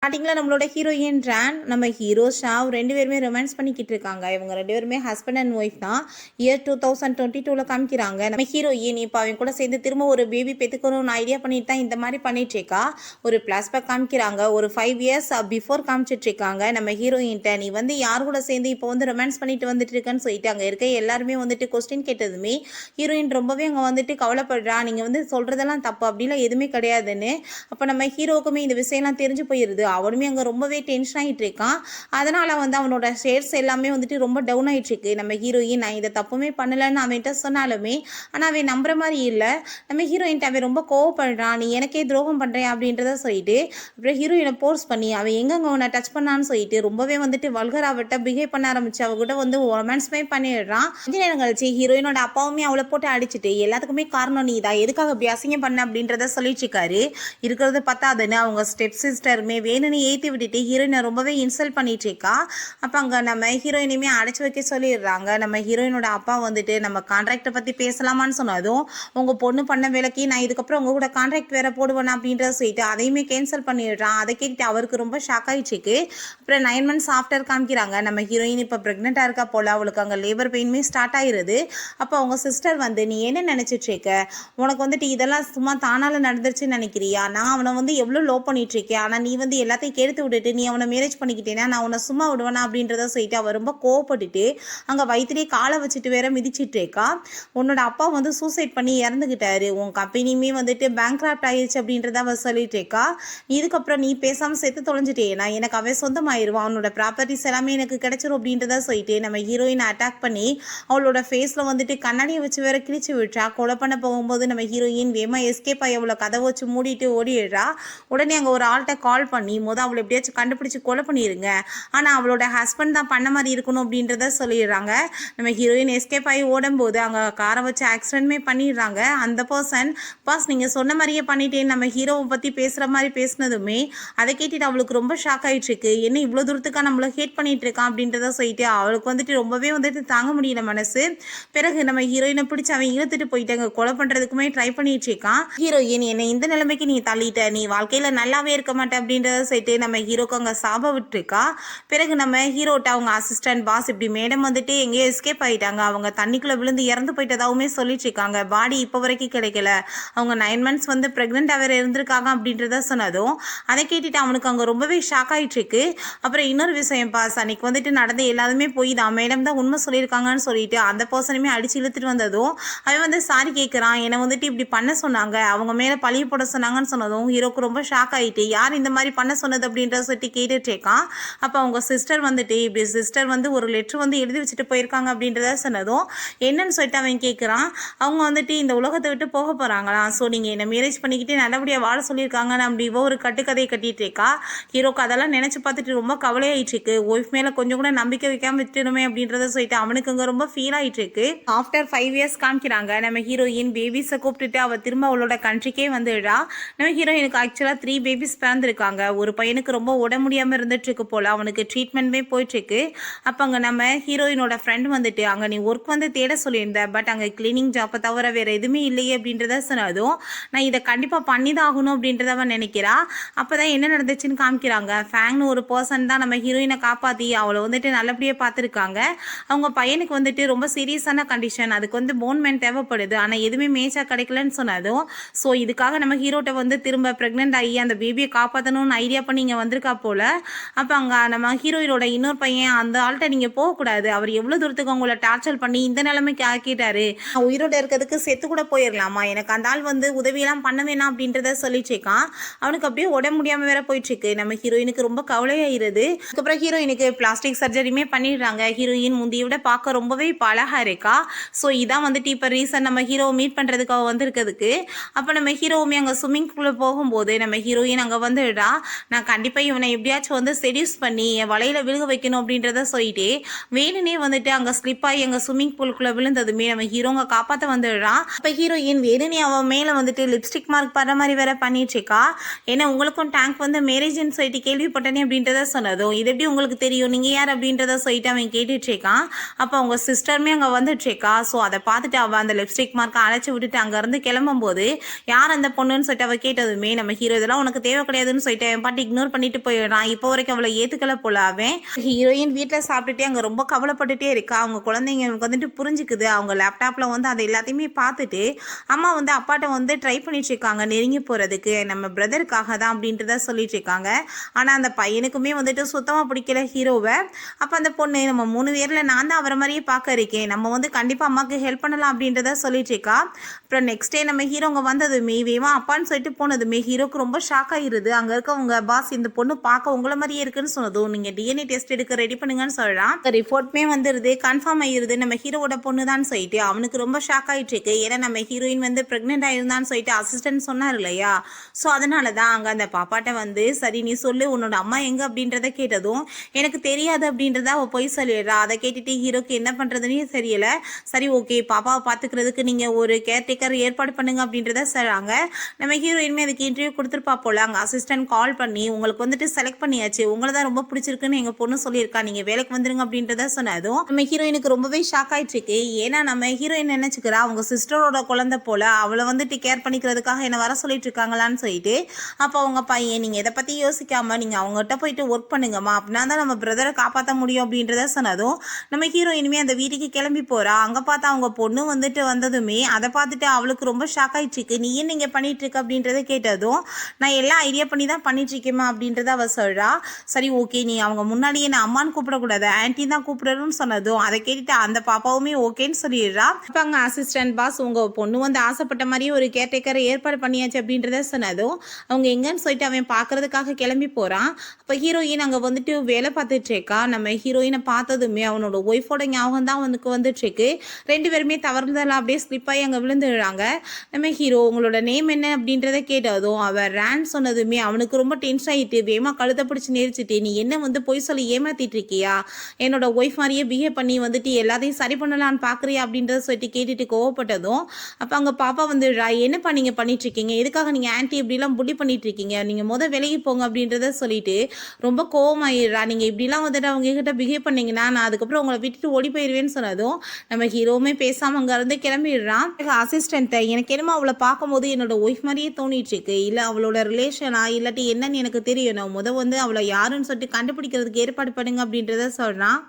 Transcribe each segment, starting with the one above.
ஸ்டார்டிங்ல நம்மளோட ஹீரோயின் ரேன் நம்ம ஹீரோ ஷாவ் 2 பேருமே ரொமான்ஸ் பண்ணிக்கிட்டு இருக்காங்க. இவங்க 2 பேருமே ஹஸ்பண்ட் அண்ட் ஒய்ஃப் தான். இயர் 2022ல காமிக்கிறாங்க. நம்ம ஹீரோயின் இப்போ அவங்க கூட சேர்ந்து திரும்ப ஒரு பேபி பெற்றுக்கணும்னு ஐடியா பண்ணிட்டு தான் இந்த மாதிரி பண்ணிட்டு இருக்கா. ஒரு பிளாஸ்பேக் காமிக்கிறாங்க. ஒரு 5 இயர்ஸ் பிஃபோர் காமிச்சிட்டு இருக்காங்க. நம்ம ஹீரோயின்ட்ட நீ வந்து யார் கூட சேர்ந்து இப்போ வந்து ரொமான்ஸ் பண்ணிட்டு வந்துட்டு இருக்கன்னு சொல்லிட்டு அங்கே இருக்க எல்லாருமே வந்துட்டு கொஸ்டின் கேட்டதுமே ஹீரோயின் ரொம்பவே அங்கே வந்துட்டு கவலைப்படுறா. நீங்கள் வந்து சொல்கிறதெல்லாம் தப்பு அப்படிலாம் எதுவுமே கிடையாதுன்னு. அப்போ நம்ம ஹீரோவுக்குமே இந்த விஷயம்லாம் தெரிஞ்சு போயிடுது. அவனுமே அங்கே ரொம்பவே டென்ஷன் ஆகிட்டு இருக்கான். அதனால் வந்து அவனோட ஷேர்ஸ் எல்லாமே வந்துட்டு ரொம்ப டவுன் ஆகிட்டு இருக்கு. நம்ம ஹீரோயின் நான் இதை தப்புமே பண்ணலைன்னு அவன்கிட்ட சொன்னாலுமே ஆனால் அவன் நம்புற மாதிரி இல்லை. நம்ம ஹீரோயின்ட்ட அவன் ரொம்ப கோவப்படுறான். நீ எனக்கே துரோகம் பண்ணுறேன் அப்படின்றத சொல்லிட்டு அப்புறம் ஹீரோயினை போர்ஸ் பண்ணி அவன் எங்கெங்க அவனை டச் பண்ணான்னு சொல்லிட்டு ரொம்பவே வந்துட்டு வல்கர் அவட்ட பிஹேவ் பண்ண ஆரம்பிச்சு அவகிட்ட வந்து ரொமான்ஸ்மே பண்ணிடுறான். கொஞ்ச நேரம் கழிச்சு ஹீரோயினோட அப்பாவுமே அவளை போட்டு அடிச்சுட்டு எல்லாத்துக்குமே காரணம் நீ தான், எதுக்காக இப்படி அசிங்கம் பண்ண அப்படின்றத சொல்லிட்டு இருக்காரு. இருக்கிறது பத்தாதுன்னு அவங்க ஸ்டெப் சிஸ்டருமே வேணும்னு ஏற்றி விட்டுட்டு ஹீரோயினை ரொம்பவே இன்சல்ட் பண்ணிட்டு இருக்கா. அப்போ அங்கே நம்ம ஹீரோயினையுமே அடைச்சி வைக்க சொல்லிடுறாங்க. நம்ம ஹீரோயினோட அப்பா வந்துட்டு நம்ம கான்ட்ராக்டை பற்றி பேசலாமான்னு சொன்னதும் உங்கள் பொண்ணு பண்ண வேலைக்கு நான் இதுக்கப்புறம் உங்கள் கூட கான்ட்ராக்ட் வேற போடுவேன் அப்படின்றத சொல்லிட்டு அதையுமே கேன்சல் பண்ணிடுறான். அதை கேட்டு அவருக்கு ரொம்ப ஷாக் ஆயிடுச்சுக்கு. அப்புறம் 9 months ஆஃப்டர் காமிக்கிறாங்க. நம்ம ஹீரோயின் இப்போ ப்ரெக்னெண்ட்டாக இருக்கா போல். அவளுக்கு அங்கே லேபர் பெயின்மே ஸ்டார்ட் ஆகிடுது. அப்போ அவங்க சிஸ்டர் வந்து நீ என்ன நினச்சிட்டு இருக்க, உனக்கு வந்துட்டு இதெல்லாம் சும்மா தானால நடந்துருச்சுன்னு நினைக்கிறியா, நான் அவனை வந்து எவ்வளோ லோ பண்ணிட்டு இருக்கேன், ஆனால் நீ வந்து எல்லாத்தையும் கெடுத்து விட்டுட்டு நீ அவனை மேரேஜ் பண்ணிக்கிட்டேன்னா நான் உன்னை சும்மா விடுவேனா அப்படின்றத சொல்லிட்டு அவள் ரொம்ப கோவப்பட்டுட்டு அங்கே வயிற்றுலேயே காலை வச்சுட்டு வேற மிதிச்சிட்டு இருக்கா. உன்னோட அப்பா வந்து சூசைட் பண்ணி இறந்துக்கிட்டாரு, உன் கம்பெனியுமே வந்துட்டு பேங்க்ராப்ட் ஆயிடுச்சு அப்படின்றத அவள் சொல்லிட்டு இருக்கா. இதுக்கப்புறம் நீ பேசாமல் செத்து தொலைஞ்சிட்டேனா எனக்கு அவன் சொந்தமாயிருவான், அவனோட ப்ராப்பர்ட்டிஸ் எல்லாமே எனக்கு கிடைச்சிரும் அப்படின்றத சொல்லிட்டு நம்ம ஹீரோயினை அட்டாக் பண்ணி அவளோட ஃபேஸில் வந்துட்டு கண்ணாடியை வச்சு வேற கிழிச்சு விட்டுறா. கொலை பண்ண போகும்போது நம்ம ஹீரோயின் வேமா எஸ்கேப் ஆகி அவளை கதை வச்சு மூடிட்டு ஓடிடுறா. உடனே அங்கே ஒரு ஆள்கிட்ட கால் பண்ணி அவளை எப்படியாச்சும் கண்டுபிடிச்சு கொலை பண்ணிடுங்க, ஆனால் அவளோட ஹஸ்பண்ட் தான் பண்ண மாதிரி இருக்கணும் அப்படின்றத சொல்லிடுறாங்க. நம்ம ஹீரோயின் எஸ்கேப் ஆகி ஓடும்போது அங்கே காரை வச்சு ஆக்சிடென்ட்மே பண்ணிடுறாங்க. அந்த பர்சன் பாஸ் நீங்கள் சொன்ன மாதிரியே பண்ணிட்டேன்னு நம்ம ஹீரோவை பற்றி பேசுகிற மாதிரி பேசினதுமே அதை கேட்டுட்டு அவளுக்கு ரொம்ப ஷாக் ஆகிட்டு இருக்கு. என்ன இவ்வளோ தூரத்துக்காக நம்மளை ஹேட் பண்ணிட்டு இருக்கான் அப்படின்றத சொல்லிட்டு அவளுக்கு வந்துட்டு ரொம்பவே வந்துட்டு தாங்க முடியல மனசு. பிறகு நம்ம ஹீரோயினை பிடிச்சி அவன் இழுத்துட்டு போயிட்டாங்க. கொலை பண்ணுறதுக்குமே ட்ரை பண்ணிட்டு இருக்கான். ஹீரோயின் என்னை இந்த நிலைமைக்கு நீ தள்ளிட்ட, நீ வாழ்க்கையில் நல்லாவே இருக்க மாட்டேன் அப்படின்றத சொல்லிட்டு நம்ம ஹீரோக்கு அங்கே சாப விட்டுருக்கா. பிறகு நம்ம ஹீரோட்ட அவங்க அசிஸ்டன்ட் பாஸ் இப்படி மேடம் வந்துட்டு எங்கேயோ எஸ்கேப் ஆகிட்டாங்க, அவங்க தண்ணிக்குள்ளே விழுந்து இறந்து போயிட்டதாகவுமே சொல்லிட்டு இருக்காங்க, பாடி இப்போ வரைக்கும் கிடைக்கல, அவங்க 9 months வந்து ப்ரெக்னெண்ட்டாக வேறு இருந்திருக்காங்க அப்படின்றத சொன்னதும் அதை கேட்டுட்டு அவனுக்கு அங்கே ரொம்பவே ஷாக் ஆகிட்டு இருக்கு. அப்புறம் இன்னொரு விஷயம் பாஸ், அன்னைக்கு வந்துட்டு நடந்த எல்லாருமே போய் தான் மேடம் தான் உண்மை சொல்லியிருக்காங்கன்னு சொல்லிட்டு அந்த பர்சனுமே அடிச்சு இழுத்துட்டு வந்ததும் அவன் வந்து சாரி கேட்குறான். என்னை வந்துட்டு இப்படி பண்ண சொன்னாங்க, அவங்க மேலே பழிய போட சொன்னாங்கன்னு சொன்னதும் ஹீரோக்கு ரொம்ப ஷாக் ஆகிட்டு யார் இந்த மாதிரி பண்ண சொன்னது அப்படின்றத சொல்லிட்டு கேட்டுட்டு இருக்கான். அப்போ அவங்க சிஸ்டர் வந்துட்டு இப்படி சிஸ்டர் வந்து ஒரு லெட்ரு வந்து எழுதி வச்சுட்டு போயிருக்காங்க அப்படின்றத சொன்னதும் என்னன்னு சொல்லிட்டு அவன் கேட்குறான். அவங்க வந்துட்டு இந்த உலகத்தை விட்டு போக போகிறாங்களாம், ஸோ நீங்கள் என்னை மேரேஜ் பண்ணிக்கிட்டு நல்லபடியாக வாழ சொல்லியிருக்காங்கன்னு அப்படி ஒரு கட்டுக்கதையை கட்டிட்டு இருக்கா. ஹீரோக்கு அதெல்லாம் நினச்சி பார்த்துட்டு ரொம்ப கவலையாயிட்டு இருக்கு. ஒய்ஃப் மேலே கொஞ்சம் கூட நம்பிக்கை வைக்காம விட்டுணுமே அப்படின்றத சொல்லிட்டு அவனுக்கு அங்கே ரொம்ப ஃபீல் ஆகிட்டு இருக்கு. ஆஃப்டர் 5 years காமிக்கிறாங்க. நம்ம ஹீரோயின் பேபிஸை கூப்பிட்டுட்டு அவள் திரும்ப அவளோட கண்ட்ரிக்கே வந்துடுறா. நம்ம ஹீரோயினுக்கு ஆக்சுவலாக 3 பேபிஸ் பிறந்திருக்காங்க. ஒரு பையனுக்கு ரொம்ப உடம்பு முடியாமல் இருந்துட்டு இருக்கு போல், அவனுக்கு ட்ரீட்மெண்ட்மே போயிட்டுருக்கு. அப்போ அங்கே நம்ம ஹீரோயினோட ஃப்ரெண்ட் வந்துட்டு அங்கே நீ ஒர்க் வந்து தேட சொல்லியிருந்தேன், பட் அங்கே கிளீனிங் ஜாப்பை தவிர வேறு எதுவுமே இல்லையே அப்படின்றத சொன்னதும் நான் இதை கண்டிப்பாக பண்ணி தான் ஆகணும் அப்படின்றத அவன் நினைக்கிறா. அப்போ தான் என்ன நடந்துச்சுன்னு காமிக்கிறாங்க. ஃபேங்னு ஒரு பர்சன் தான் நம்ம ஹீரோயினை காப்பாற்றி அவளை வந்துட்டு நல்லபடியாக பார்த்துருக்காங்க. அவங்க பையனுக்கு வந்துட்டு ரொம்ப சீரியஸான கண்டிஷன், அதுக்கு வந்து போன்மேன் தேவைப்படுது, ஆனால் எதுவுமே மேட்சாக கிடைக்கலன்னு சொன்னதும் ஸோ இதுக்காக நம்ம ஹீரோட்ட வந்து திரும்ப ப்ரெக்னென்ட் ஆகி அந்த பேபியை காப்பாற்றணும்னு ஐடியா பண்ணி இங்கே வந்திருக்கா போல். அப்போ அங்கே நம்ம ஹீரோயினோட இன்னொரு பையன் அந்த ஆள்கிட்ட நீங்கள் போகக்கூடாது, அவர் எவ்வளோ தூரத்துக்கு உங்களை டார்ச்சர் பண்ணி இந்த நிலைமைக்கு ஆக்கிட்டாரு, உயிரோட இருக்கிறதுக்கு செத்து கூட போயிடலாமா, எனக்கு அந்த ஆள் வந்து உதவியெல்லாம் பண்ண வேணாம் அப்படின்றத சொல்லிட்டுருக்கான். அவனுக்கு அப்படியே உடம்பு முடியாமல் வேற போயிட்டுருக்கு. நம்ம ஹீரோயினுக்கு ரொம்ப கவலையாயிருது. அதுக்கப்புறம் ஹீரோயினுக்கு பிளாஸ்டிக் சர்ஜரியுமே பண்ணிடுறாங்க. ஹீரோயின் முந்தியை விட பார்க்க ரொம்பவே இப்போ அழகாக இருக்கா. ஸோ இதான் வந்துட்டு இப்போ ரீசன் நம்ம ஹீரோவை மீட் பண்ணுறதுக்கு அவள் வந்திருக்கிறதுக்கு. அப்போ நம்ம ஹீரோவுமே அங்கே ஸ்விம்மிங் பூலில் போகும்போது நம்ம ஹீரோயின் அங்கே வந்துடுறா. நான் கண்டிப்பாக இவனை எப்படியாச்சும் வந்து செடியூஸ் பண்ணி என் வலையில் விழுக வைக்கணும் அப்படின்றத சொல்லிட்டு வேணுனே வந்துட்டு அங்கே ஸ்லிப் ஆகி அங்கே ஸ்விம்மிங் பூலுக்குள்ளே விழுந்ததுமே நம்ம ஹீரோங்க காப்பாற்ற வந்துடுறான். அப்போ ஹீரோயின் வேணுனே அவன் மேலே வந்துட்டு லிப்ஸ்டிக் மார்க் படுற மாதிரி வேற பண்ணிட்டு இருக்கா. ஏன்னா உங்களுக்கும் டேங்க் வந்து மேரேஜ்னு சொல்லிட்டு கேள்விப்பட்டனே அப்படின்றத சொன்னதும் இது எப்படி உங்களுக்கு தெரியும், நீங்கள் யார் அப்படின்றத சொல்லிட்டு அவன் கேட்டுட்டு இருக்கான். அப்போ அவங்க சிஸ்டருமே அங்கே வந்துட்டு இருக்கா. ஸோ அதை பார்த்துட்டு அவள் அந்த லிப்ஸ்டிக் மார்க்கை அழைச்சி விட்டுட்டு அங்கேருந்து கிளம்பும்போது யார் அந்த பொண்ணுன்னு சொல்லிட்டு அவள் கேட்டதுமே நம்ம ஹீரோ இதெல்லாம் உனக்கு தேவை கிடையாதுன்னு சொல்லிட்டு அவன் பாட்டு இக்னோர் பண்ணிட்டு போயிடுறான். இப்போ வரைக்கும் அவளை ஏத்துக்கல போல அவன். ஹீரோயின் வீட்டில் சாப்பிட்டுட்டே அங்கே ரொம்ப கவலைப்பட்டுட்டே இருக்கா. அவங்க குழந்தைங்க வந்துட்டு புரிஞ்சுக்குது. அவங்க லேப்டாப்பில் வந்து அதை எல்லாத்தையுமே பார்த்துட்டு அம்மா வந்து அப்பாட்ட வந்து ட்ரை பண்ணிட்டு இருக்காங்க நெருங்கி போகிறதுக்கு, நம்ம பிரதருக்காக தான் அப்படின்றத சொல்லிட்டு இருக்காங்க. ஆனால் அந்த பையனுக்குமே வந்துட்டு சுத்தமாக பிடிக்கல ஹீரோவை. அப்போ அந்த பொண்ணு, நம்ம 3 பேரில் நான் தான் அவரை மாதிரியே பார்க்க இருக்கேன், நம்ம வந்து கண்டிப்பாக அம்மாவுக்கு ஹெல்ப் பண்ணலாம் அப்படின்றத சொல்லிட்டு இருக்கா. அப்புறம் நெக்ஸ்ட் டே நம்ம ஹீரோங்க வந்ததுமே வேவா அப்பான்னு சொல்லிட்டு போனதுமே ஹீரோக்கு ரொம்ப ஷாக் ஆகிருது. அங்கே இருக்கவங்க பாஸ் இந்த பொண்ணு பார்க்க உங்களை மாதிரியே இருக்குன்னு சொன்னதும் நீங்கள் டிஎன்ஏ டெஸ்ட் எடுக்க ரெடி பண்ணுங்கன்னு சொல்லலாம். ரிப்போர்ட்மே வந்துடுது, கன்ஃபார்ம் ஆகிருது நம்ம ஹீரோவோட பொண்ணு தான் சொல்லிட்டு அவனுக்கு ரொம்ப ஷாக் ஆகிட்டு இருக்கு. ஏன்னா நம்ம ஹீரோயின் வந்து ப்ரெக்னென்ட் ஆயிருந்தான்னு சொல்லிட்டு அசிஸ்டன்ட் சொன்னார் இல்லையா. ஸோ அதனால தான் அங்கே அந்த பாப்பாட்ட வந்து சரி நீ சொல்லு உன்னோட அம்மா எங்கே அப்படின்றத கேட்டதும் எனக்கு தெரியாது அப்படின்றத அவள் போய் சொல்லிடுறா. அதை கேட்டுட்டு ஹீரோக்கு என்ன பண்ணுறதுனே தெரியல. சரி ஓகே, பாப்பாவை பார்த்துக்கிறதுக்கு நீங்கள் ஒரு கேர்டேக்கர் ஏற்பாடு பண்ணுங்க அப்படின்றத சொல்கிறாங்க. நம்ம ஹீரோயின்மே அதுக்கு இன்டர்வியூ கொடுத்துருப்பா போல. அங்கே அசிஸ்டன்ட் கால் பண்ணி உங்களுக்கு வந்துட்டு செலக்ட் பண்ணியாச்சு, உங்களை தான் ரொம்ப பிடிச்சிருக்குன்னு எங்கள் பொண்ணு சொல்லியிருக்கா, நீங்கள் வேலைக்கு வந்துருங்க அப்படின்றத சொன்னதும் நம்ம ஹீரோயினுக்கு ரொம்பவே ஷாக் ஆயிட்டு இருக்கு. ஏன்னா நம்ம ஹீரோயின் நினைச்சுக்கிறா அவங்க சிஸ்டரோட குழந்தை போல, அவளை வந்துட்டு கேர் பண்ணிக்கிறதுக்காக என்ன வர சொல்லிட்டு இருக்காங்களான்னு சொல்லிட்டு. அப்போ அவங்க பையன், நீங்கள் இதை பற்றி யோசிக்காம நீங்கள் அவங்ககிட்ட போயிட்டு ஒர்க் பண்ணுங்கம்மா, அப்படின்னா தான் நம்ம பிரதரை காப்பாற்ற முடியும் அப்படின்றத சொன்னதும் நம்ம ஹீரோயினுமே அந்த வீட்டுக்கு கிளம்பி போகிறா. அங்கே பார்த்தா அவங்க பொண்ணு வந்துட்டு வந்ததுமே அதை பார்த்துட்டு அவளுக்கு ரொம்ப ஷாக் ஆயிடுச்சு. நீ ஏன் நீங்கள் பண்ணிட்டு இருக்க அப்படின்றத கேட்டதும் நான் எல்லாம் ஐடியா பண்ணி தான் பண்ணிட்டு இருக்கேம்மா அப்படின்றத அவள் சொல்கிறா. சரி ஓகே, நீ அவங்க முன்னாடியே நான் அம்மான்னு கூப்பிடக்கூடாது, ஆன்ட்டி தான் கூப்பிடணும்னு சொன்னதும் அதை கேட்டுட்டு அந்த பாப்பாவுமே ஓகேன்னு சொல்லிடுறா. இப்போ அங்கே அசிஸ்டன்ட் பாஸ் உங்கள் பொண்ணு வந்து ஆசைப்பட்ட மாதிரியே ஒரு கேர்டேக்கரை ஏற்பாடு பண்ணியாச்சு அப்படின்றத சொன்னதும் அவங்க எங்கன்னு சொல்லிட்டு அவன் பார்க்கறதுக்காக கிளம்பி போகிறான். அப்போ ஹீரோயின் அங்கே வந்துட்டு வேலை பார்த்துட்டு இருக்கா. நம்ம ஹீரோயினை பார்த்ததுமே அவனோட ஒய்ஃபோட ஞாபகம் தான் அவனுக்கு வந்துட்டு இருக்கு. 2 பேருமே தவறுதெல்லாம் அப்படியே ஸ்லிப் ஆகி அங்கே விழுந்துடுறாங்க. நம்ம ஹீரோ உங்களோட நேம் என்ன அப்படின்றத கேட்டதும் அவன் ரேன் சொன்னதுமே அவனுக்கு ரொம்ப டென்ஷன் ஆகிட்டு வேமா கழுத்தை பிடிச்சி நெரிச்சிட்டு, நீ என்ன வந்து பொய் சொல்லி ஏமாத்திட்டு இருக்கியா, என்னோட ஒய்ஃப் மாதிரியே பிஹேவ் பண்ணி வந்துட்டு எல்லாத்தையும் சரி பண்ணலான்னு பார்க்குறியா அப்படின்றத சொல்லிட்டு கேட்டுட்டு கோவப்பட்டதும் அப்போ அங்கே பாப்பா வந்துடுறா. என்னப்பா நீங்கள் பண்ணிட்டு இருக்கீங்க, எதுக்காக நீங்கள் ஆன்ட்டி இப்படிலாம் புள்ளி பண்ணிட்டு இருக்கீங்க, நீங்கள் விலகி போங்க அப்படின்றத சொல்லிட்டு ரொம்ப கோவமாயிடுறா. நீங்கள் இப்படிலாம் வந்துட்டு அவங்க கிட்ட பிஹேவ் பண்ணீங்கன்னா நான் அதுக்கப்புறம் உங்களை விட்டுட்டு ஓடி போயிடுவேன்னு சொன்னதும் நம்ம ஹீரோவுமே பேசாமல் அங்கேருந்து கிளம்பிடுறான். அசிஸ்டண்ட்டை, எனக்கு என்னமோ அவளை பார்க்கும்போது என்னோட ஒய்ஃப் மாதிரியே தோணிட்டு இருக்கு, இல்லை அவளோட ரிலேஷனா இல்லாட்டி என்னன்னு எனக்கு தெரியும், நான் வந்து அவளை யாருன்னு சொல்லிட்டு கண்டுபிடிக்கிறதுக்கு ஏற்பாடு பண்ணுங்க அப்படின்றத சொல்கிறான்.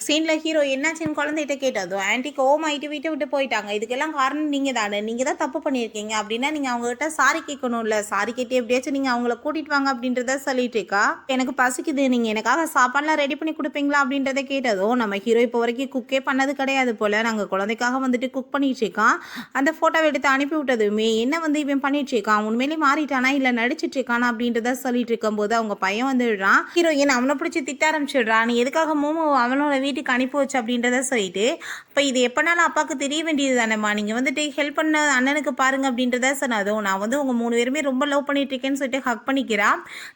சீனில் ஹீரோ என்னாச்சுன்னு குழந்தைகிட்ட கேட்டதும் ஆன்ட்டி கோவமாயிட்டு வீட்டை விட்டு போயிட்டாங்க, இதுக்கெல்லாம் காரணம் நீங்கள் தானே, நீங்கள் தான் தப்பு பண்ணியிருக்கீங்க, அப்படின்னா நீங்கள் அவங்ககிட்ட சாரி கேட்கணும்ல, சாரி கேட்டு எப்படியாச்சும் நீங்கள் அவங்கள கூட்டிகிட்டு வாங்க அப்படின்றத சொல்லிட்டு இருக்கா. எனக்கு பசிக்குது, நீங்கள் எனக்காக சாப்பாடுலாம் ரெடி பண்ணி கொடுப்பீங்களா அப்படின்றத கேட்டதும் நம்ம ஹீரோ இப்போ வரைக்கும் குக்கே பண்ணது கிடையாது போல், நாங்கள் குழந்தைக்காக வந்துட்டு குக் பண்ணிட்டு இருக்கான். அந்த ஃபோட்டோவை எடுத்து அனுப்பி விட்டதுமே என்ன வந்து இவன் பண்ணிட்டு இருக்கான், உண்மையிலே மாறிட்டானா இல்லை நடிச்சிட்டு இருக்கானா அப்படின்றத சொல்லிட்டு இருக்கும்போது அவங்க பையன் வந்துடுறான். ஹீரோயின் அவனை பிடிச்சி திட்ட ஆரம்பிச்சிடுறான், நீ எதுக்காக மோமோ அவனோட வீட்டுக்கு அனுப்பி வச்சு அப்படின்றத சொல்லிட்டு, இப்போ இது எப்பனாலும் அப்பாவுக்கு தெரிய வேண்டியது தானேம்மா, நீங்கள் வந்துட்டு ஹெல்ப் பண்ண அண்ணனுக்கு பாருங்க அப்படின்றத சொன்னதும் நான் வந்து உங்கள் 3 பேருமே ரொம்ப லவ் பண்ணிட்டு இருக்கேன்னு சொல்லிட்டு ஹக் பண்ணிக்கிறா.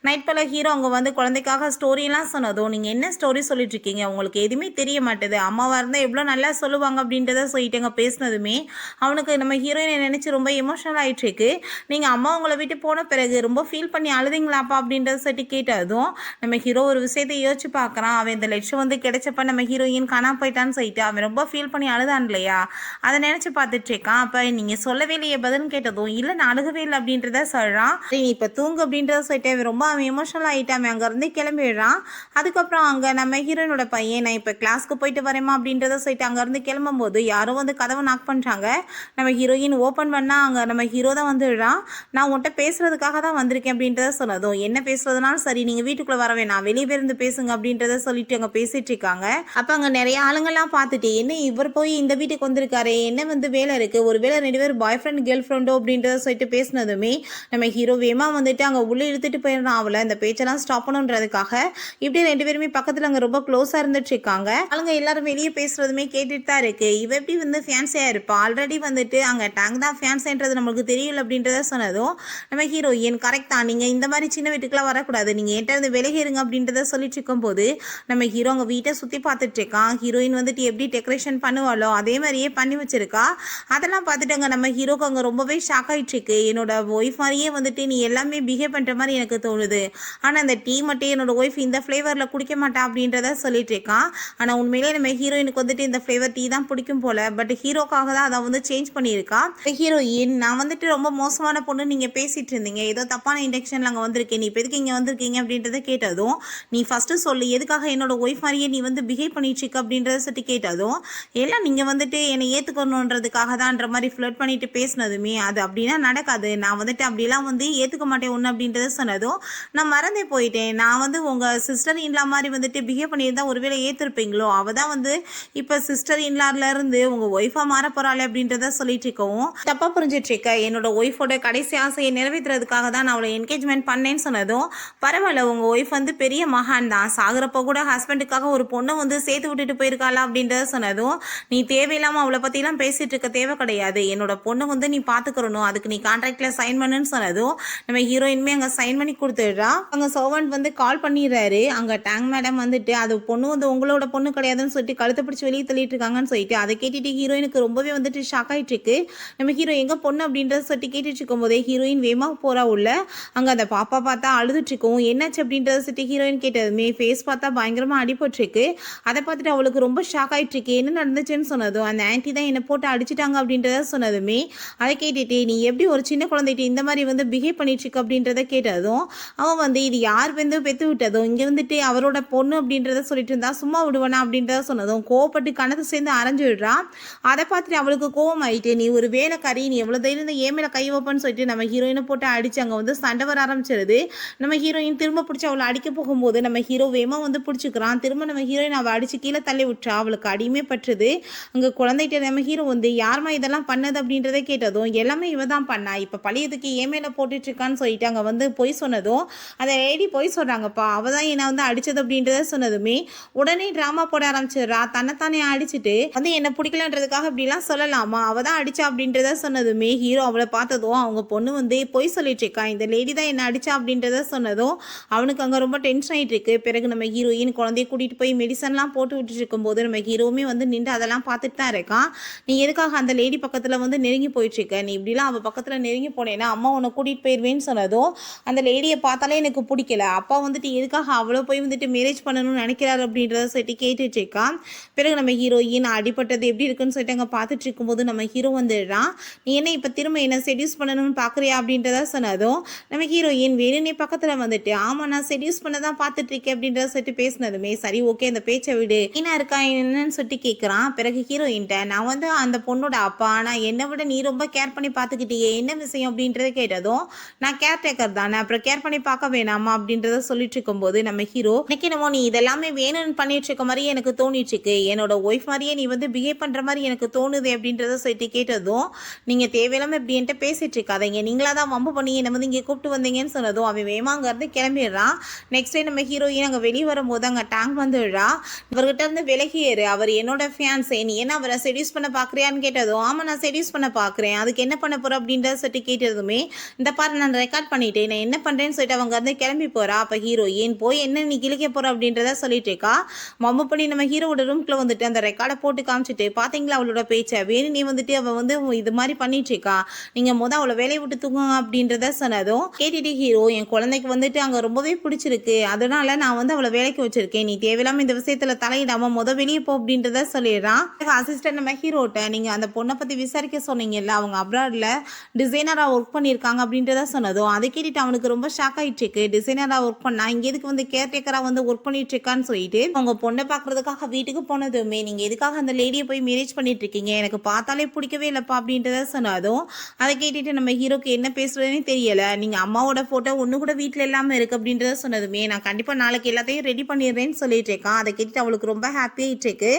நைட் போல ஹீரோ அவங்க வந்து குழந்தைக்காக ஸ்டோரியெல்லாம் சொன்னதும் நீங்கள் என்ன ஸ்டோரி சொல்லிட்டு இருக்கீங்க, உங்களுக்கு எதுவுமே தெரிய மாட்டேது, அம்மாவாக இருந்தால் எவ்வளோ நல்லா சொல்லுவாங்க அப்படின்றத சொல்லிட்டு அங்கே பேசினதுமே அவனுக்கு நம்ம ஹீரோயினை நினச்சி ரொம்ப எமோஷனல் ஆகிட்டு இருக்கு. நீங்கள் அம்மா உங்களை விட்டு போன பிறகு ரொம்ப ஃபீல் பண்ணி அழுதிங்களாப்பா அப்படின்றத சொல்லிட்டு கேட்டதும் நம்ம ஹீரோ ஒரு விஷயத்தை யோசிச்சு பார்க்குறான். அவன் இந்த லட்சம் வந்து கிடைச்சப்ப நம்ம ஹீரோயின் காணா போயிட்டான்னு சொல்லிட்டு அவன் ரொம்ப ஃபீல் பண்ணி அழுதான் இல்லையா, அதை நினச்சி பார்த்துட்டு இருக்கான். அப்போ நீங்கள் சொல்லவே இல்லையே பதில்னு கேட்டதும் இல்லை நான் அழுகவே இல்லை அப்படின்றத சொல்கிறான். நீ இப்போ தூங்கு அப்படின்றத சொல்லிட்டு அவன் எமோஷனல் ஆகிட்டான். அவன் அங்கேருந்து கிளம்பிடுறான். அதுக்கப்புறம் அங்கே நம்ம ஹீரோயினோட பையன் நான் இப்போ கிளாஸ்க்கு போயிட்டு வரேமா அப்படின்றத சொல்லிட்டு அங்கேருந்து கிளம்பும்போது யாரும் வந்து கதவை நாக் பண்ணுறாங்க. நம்ம ஹீரோயின் ஓப்பன் பண்ணால் அங்கே நம்ம ஹீரோ தான் வந்துடுறான். நான் உன்கிட்ட பேசுறதுக்காக தான் வந்திருக்கேன் அப்படின்றத சொன்னதும் என்ன பேசுறதுனாலும் சரி நீங்கள் வீட்டுக்குள்ளே வர வேணாம், வெளியே இருந்து பேசுங்க அப்படின்றத சொல்லிட்டு அங்கே பேசிட்டு இருக்காங்க. அப்போ அங்கே நிறைய ஆளுங்கள்லாம் பார்த்துட்டு என்ன இவர் போய் இந்த வீட்டுக்கு வந்திருக்காரு, என்ன வந்து வேலை இருக்குது, ஒரு வேலை 2 பேர் பாய் ஃப்ரெண்ட் கேர்ள் ஃப்ரெண்டோ அப்படின்றத சொல்லிட்டு பேசினதுமே நம்ம ஹீரோ வேமா வந்துட்டு அங்கே உள்ளே இழுத்துட்டு போயிடுறான். அவளை இந்த பேச்செல்லாம் ஸ்டாப் பண்ணுன்றதுக்காக இப்படி 2 பேருமே பக்கத்தில் அங்கே ரொம்ப க்ளோஸாக இருந்துட்டு இருக்காங்க. ஆளுங்க எல்லாரும் வெளியே பேசுறதுமே கேட்டுட்டு தான் இருக்கு. இவ எப்படி வந்து ஃபேன்ஸியாக இருப்பா, ஆல்ரெடி வந்துட்டு அங்கே டேங்க் தான் ஃபேன்ஸுன்றது நம்மளுக்கு தெரியல அப்படின்றத சொன்னதும் நம்ம ஹீரோயின் கரெக்ட் தான், நீங்கள் இந்த மாதிரி சின்ன வீட்டுக்குலாம் வரக்கூடாது, நீங்கள் என்கிட்ட இருந்து விலகிருங்க அப்படின்றத சொல்லிட்டு இருக்கும்போது நம்ம ஹீரோ அங்கே வீட்டை சுற்றி பார்த்துட்டு இருக்கான். ஹீரோயின் வந்துட்டு எப்படி டெக்கரேஷன் பண்ணுவாளோ அதே மாதிரியே பண்ணி வச்சிருக்கா. அதெல்லாம் பார்த்துட்டு அங்கே நம்ம ஹீரோக்கு அங்கே ரொம்பவே ஷாக் ஆகிட்டு இருக்கு. என்னோட ஒய்ஃப் மாதிரியே வந்துட்டு நீ எல்லாமே பிஹேவ் பண்ணுற மாதிரி எனக்கு தோணுது. ஆனால் அந்த டீ மட்டும் என்னோட ஒய்ஃப் இந்த ஃப்ளேவரில் குடிக்க மாட்டா அப்படின்றத சொல்லிட்டு இருக்கான். ஆனால் உண்மையிலே நம்ம ஹீரோயினுக்கு வந்துட்டு இந்த ஃப்ளேவர் டீ தான் பிடிக்கும் போல. பட் ஹீரோக்காக தான் அதை வந்து சேஞ்ச் பண்ணியிருக்கா. ஹீரோயின், நான் வந்துட்டு ரொம்ப மோசமான பொண்ணு நீங்கள் பேசிட்டு இருந்தீங்க, ஏதோ தப்பான இண்டக்ஷனில் அங்கே வந்திருக்கேன், நீ இப்போ எதுக்கு இங்கே வந்திருக்கீங்க அப்படின்றத கேட்டதும், நீ ஃபஸ்ட்டு சொல்லு எதுக்காக என்னோட ஒய்ஃப் மாதிரியே நீ வந்து பிஹேவ் பண்ணிட்டு இருக்க அப்படின்றத சொல்லி கேட்டதும், எல்லாம் நீங்கள் வந்துட்டு என்னை ஏற்றுக்கணுன்றதுக்காக தான்ன்ற மாதிரி ஃப்ளட் பண்ணிட்டு பேசினதுமே அது அப்படின்னா நடக்காது, நான் வந்துட்டு அப்படிலாம் வந்து ஏற்றுக்க மாட்டேன் ஒன்று அப்படின்றத சொன்னதும் நான் மறந்தே போயிட்டேன். நான் வந்து உங்கள் சிஸ்டர் இன்லா மாதிரி வந்துட்டு பிஹேவ் பண்ணியிருந்தா ஒருவேளை ஏற்றிருப்பீங்களோ, அவள் தான் வந்து இப்போ சிஸ்டர் இன்லார்லேருந்து உங்கள் ஒய்ஃபாக மாற போகிறாளே அப்படின்றத சொல்லிட்டு இருக்கவும் தப்பாக புரிஞ்சிட்டு இருக்க. என்னோட ஒய்ஃபோட கடைசி ஆசையை நிறைவேற்றுறதுக்காக தான் நான் அவளை என்கேஜ்மெண்ட் பண்ணேன்னு சொன்னதும், பரவாயில்ல உங்கள் ஒய்ஃப் வந்து பெரிய மகான் தான், சாகிறப்ப கூட ஹஸ்பண்டுக்காக ஒரு பொண்ணை வந்து சேர்த்து விட்டுட்டு போயிருக்காளா அப்படின்றத சொன்னதும், நீ தேவையில்லாமல் அவளை பற்றிலாம் பேசிகிட்டு இருக்க தேவை கிடையாது, என்னோட பொண்ணை வந்து நீ பார்த்துக்கிறணும், அதுக்கு நீ கான்ட்ராக்டில் சைன் பண்ணுன்னு சொன்னதும் நம்ம ஹீரோயின்மே அங்கே சைன் பண்ணி கொடுத்துடுறா. அங்கே சர்வன்ட் வந்து கால் பண்ணிடுறாரு. அங்கே டேங் மேடம் வந்துட்டு அது பொண்ணு வந்து உங்களோட பொண்ணு கிடையாதுன்னு சொல்லிட்டு கழுத்தை பிடிச்சி வெளியே தள்ளிட்டு இருக்காங்கன்னு சொல்லிட்டு அதை கேட்டுட்டு ஹீரோயினுக்கு ரொம்பவே வந்துட்டு ஷாக் ஆகிட்டு இருக்கு. நம்ம ஹீரோ எங்கே பொண்ணு அப்படின்றத சொல்லிட்டு கேட்டுட்டு இருக்கும் போதே ஹீரோயின் வேகமாக போகிறா உள்ள. அங்கே அந்த பாப்பா பார்த்தா அழுதுட்டு இருக்கும். என்னாச்சு அப்படின்றத சொல்லிட்டு ஹீரோயின் கேட்டதுமே ஃபேஸ் பார்த்தா பயங்கரமாக அடிபட்டுருக்கு. அதை பார்த்துட்டு அவளுக்கு ரொம்ப ஷாக் ஆகிட்டு இருக்கு. என்ன நடந்துச்சுன்னு சொன்னதும், அந்த ஆன்ட்டி தான் என்னை போட்டு அடிச்சிட்டாங்க அப்படின்றத சொன்னதுமே அதை கேட்டுட்டு, நீ எப்படி ஒரு சின்ன குழந்தைட்டு இந்த மாதிரி வந்து பிஹேவ் பண்ணிட்டு இருக்கு அப்படின்றத கேட்டதும், அவன் வந்து இது யார் வந்து பெற்று விட்டதும் இங்கே வந்துட்டு அவரோட பொண்ணு அப்படின்றத சொல்லிட்டு இருந்தா சும்மா விடுவானா அப்படின்றத சொன்னதும் கோவப்பட்டு கணத்தை சேர்ந்து அரைஞ்சு விடுறான். அதை பார்த்துட்டு அவளுக்கு கோவம் ஆயிட்டு, நீ ஒரு வேலைக்காரி, நீ எவ்வளோ தைரியம் ஏன் மேலே கை வைப்பன்னு சொல்லிட்டு நம்ம ஹீரோயினை போட்டு அடிச்சு அங்கே வந்து சண்டை வர ஆரம்பிச்சிருது. நம்ம ஹீரோயின் திரும்ப பிடிச்சி அவளை அடிக்க போகும்போது நம்ம ஹீரோ வேகமாக வந்து பிடிச்சிக்கிறான். திரும்ப நம்ம ஹீரோயின் அவள் அடிச்சு கீழே தள்ளி விட்டுறா. அவளுக்கு அடியுமே பட்டுருது. அங்கே குழந்தைகிட்ட நம்ம ஹீரோ வந்து யாருமா இதெல்லாம் பண்ணது அப்படின்றத கேட்டதும், எல்லாமே இவ தான் பண்ணா, இப்போ பழையதுக்கு ஏன் மேலே போட்டுட்டு இருக்கான்னு சொல்லிட்டு அங்கே வந்து பொய் சொன்னதும், அதை லேடி பொய் சொல்கிறாங்கப்பா, அவள் தான் என்னை வந்து அடித்தது அப்படின்றத சொன்னதுமே உடனே ட்ராமா போட ஆரம்பிச்சிடுறா. தன்னைத்தானே அடிச்சுட்டு வந்து என்னை பிடிக்கலன்றதுக்காக இப்படிலாம் சொல்லலாமா, அவள் தான் அடிச்சா அப்படின்றத சொன்னதுமே ஹீரோ அவளை பார்த்ததும் அவங்க பொண்ணு வந்து பொய் சொல்லிட்டு இருக்கா, இந்த லேடி தான் என்ன அடிச்சா அப்படின்றத சொன்னதும் அவனுக்கு அங்கே ரொம்ப டென்ஷன் ஆகிட்டு இருக்கு. பிறகு நம்ம ஹீரோயின் குழந்தைய கூட்டிகிட்டு போய் மெடிசன்லாம் போட்டு விட்டுட்டு இருக்கும்போது நம்ம ஹீரோவுமே வந்து நின்று அதெல்லாம் பார்த்துட்டு தான் இருக்கான். நீ எதுக்காக அந்த லேடி பக்கத்தில் வந்து நெருங்கி போயிட்டுருக்க, நீ இப்படிலாம் அவள் பக்கத்தில் நெருங்கி போனேன்னா அம்மா உன்னை கூட்டிகிட்டு போயிடுவேன்னு சொன்னதும், அந்த லேடியை பார்த்தாலே எனக்கு பிடிக்கல, அப்பா வந்துட்டு எதுக்காக அவ்வளோ போய் வந்துட்டு மேரேஜ் பண்ணணும்னு நினைக்கிறாரு அப்படின்றத சொல்லிட்டு கேட்டுட்டு இருக்கான். பிறகு நம்ம ஹீரோயின் அடிப்பட்டது எப்படி இருக்குன்னு சொல்லிட்டு அங்கே பார்த்துட்டு இருக்கும்போது நம்ம ஹீரோ வந்துடுறான். நீ என்ன இப்போ திரும்ப என்ன செடியூஸ் பண்ணணும்னு பார்க்குறியா அப்படின்றத சொன்னதும் நம்ம ஹீரோயின் வேணுனே பக்கத்தில் வந்துட்டு, ஆமாம் நான் செடியூஸ் பண்ண தான் பார்த்துட்டு இருக்கேன் அப்படின்றத சொல்லிட்டு பேசினதுமே, சரி ஓகே அந்த பேச்சை விடு, என்ன இருக்கா என்னன்னு சொல்லிட்டு கேட்குறான். பிறகு ஹீரோயின்ட்ட, நான் வந்து அந்த பொண்ணோட அப்பா, ஆனால் என்னை விட நீ ரொம்ப கேர் பண்ணி பார்த்துக்கிட்டியே, என்ன விஷயம் அப்படின்றத கேட்டதும், நான் கேர் டேக்கர் தானே, அப்புறம் கேர் பண்ணி பார்க்க வேணாமா அப்படின்றத சொல்லிட்டு இருக்கும்போது நம்ம ஹீரோ, இன்னைக்கு என்னமோ நீ இதெல்லாமே வேணும்னு பண்ணிட்டு இருக்க மாதிரி எனக்கு தோணிட்டு இருக்கு, என்னோட ஒய்ஃப் மாதிரியே நீ வந்து பிஹேவ் பண்ணுற மாதிரி எனக்கு தோணுது அப்படின்றத சொல்லிட்டு கேட்டதும், நீங்கள் தேவையில்லாமல் இப்படி என்கிட்ட பேசிட்டு இருக்காதீங்க, நீங்களா தான் வம்பு பண்ணி என்னை வந்து இங்கே கூப்பிட்டு வந்தீங்கன்னு சொன்னதும் அவன் வேமாங்கிறது கிளம்பிடுறான். நெக்ஸ்ட் டே நம்ம ஹீரோயின் அங்கே வெளியே வரும்போது அங்கே டேங்க் வந்துடுறா. இவர்கிட்ட இருந்து விலகியேறு, அவர் என்னோட ஃபியான்ஸே, நீ என்ன அவரை செடியூஸ் பண்ண பார்க்குறியான்னு கேட்டதும், ஆமாம் நான் செடியூஸ் பண்ண பார்க்குறேன், அதுக்கு என்ன பண்ண போகிற அப்படின்றத சொல்லிட்டு கேட்டதுமே, இந்த பாரு நான் ரெக்கார்ட் பண்ணிட்டேன், நான் என்ன பண்ணுறேன்னு சொல்லிட்டு அவங்க வந்து கிளம்பி போகிறா. அப்போ ஹீரோயின் போய் என்ன நீ கிழிக்க போகிற அப்படின்றத சொல்லிட்டு இருக்கா. மம்மு பண்ணி நம்ம ஹீரோவோட ரூம்குள்ளே வந்துட்டு அந்த ரெக்கார்டை போட்டு காமிச்சிட்டு, பார்த்தீங்களா அவளோட பேச்சை, வேணும் நீ வந்துட்டு அவள் வந்து இது மாதிரி பண்ணிட்டு இருக்கா, நீங்கள் அவளை வேலையை விட்டு தூங்குங்க அப்படின்றத சொன்னதும் கேட்டுட்டு ஹீரோ, என் குழந்தைக்கு வந்துட்டு அங்கே ரொம்பவே பிடிச்சிருக்கு, அதனால நான் வந்து அவளை வேலைக்கு வச்சிருக்கேன், நீ தேவையில்லாமல் இந்த விஷயத்தில் தலையிடாமல் வெளியே போ அப்படின்றத சொல்லிடுறான். அசிஸ்டன்ட் நம்ம ஹீரோட்ட, நீங்கள் அந்த பொண்ணை பற்றி விசாரிக்க சொன்னீங்கல்ல, அவங்க அப்ராடில் டிசைனராக ஒர்க் பண்ணியிருக்காங்க அப்படின்றத சொன்னதும் அதை கேட்டுட்டு அவனுக்கு ரொம்ப ஷாக் ஆகிட்டு இருக்கு. டிசைனராக ஒர்க் பண்ணா இங்கே எதுக்கு வந்து கேர்டேக்கராக வந்து ஒர்க் பண்ணிட்டு இருக்கான்னு சொல்லிட்டு அவங்க பொண்ணை பார்க்கறதுக்காக வீட்டுக்கு போனதுமே, நீங்கள் எதுக்காக அந்த லேடியை போய் மேரேஜ் பண்ணிட்டு இருக்கீங்க, எனக்கு பார்த்தாலே பிடிக்கவே இல்லைப்பா அப்படின்றத சொன்னதும் அதை கேட்டுட்டு நம்ம ஹீரோக்கு என்ன பேசுறதுன்னு தெரியல. நீங்கள் அம்மாவோட ஃபோட்டோ ஒன்று கூட வீட்டில் இல்லாமல் இருக்குது அப்படின்றத சொன்னதுமே, நான் கண்டிப்பாக நாளைக்கு எல்லாத்தையும் ரெடி பண்ணிடுறேன்னு சொல்லிட்டு இருக்கான். அதை கேட்டுட்டு அவளுக்கு ரொம்ப ஹாப்பியாகிட்டு இருக்கு.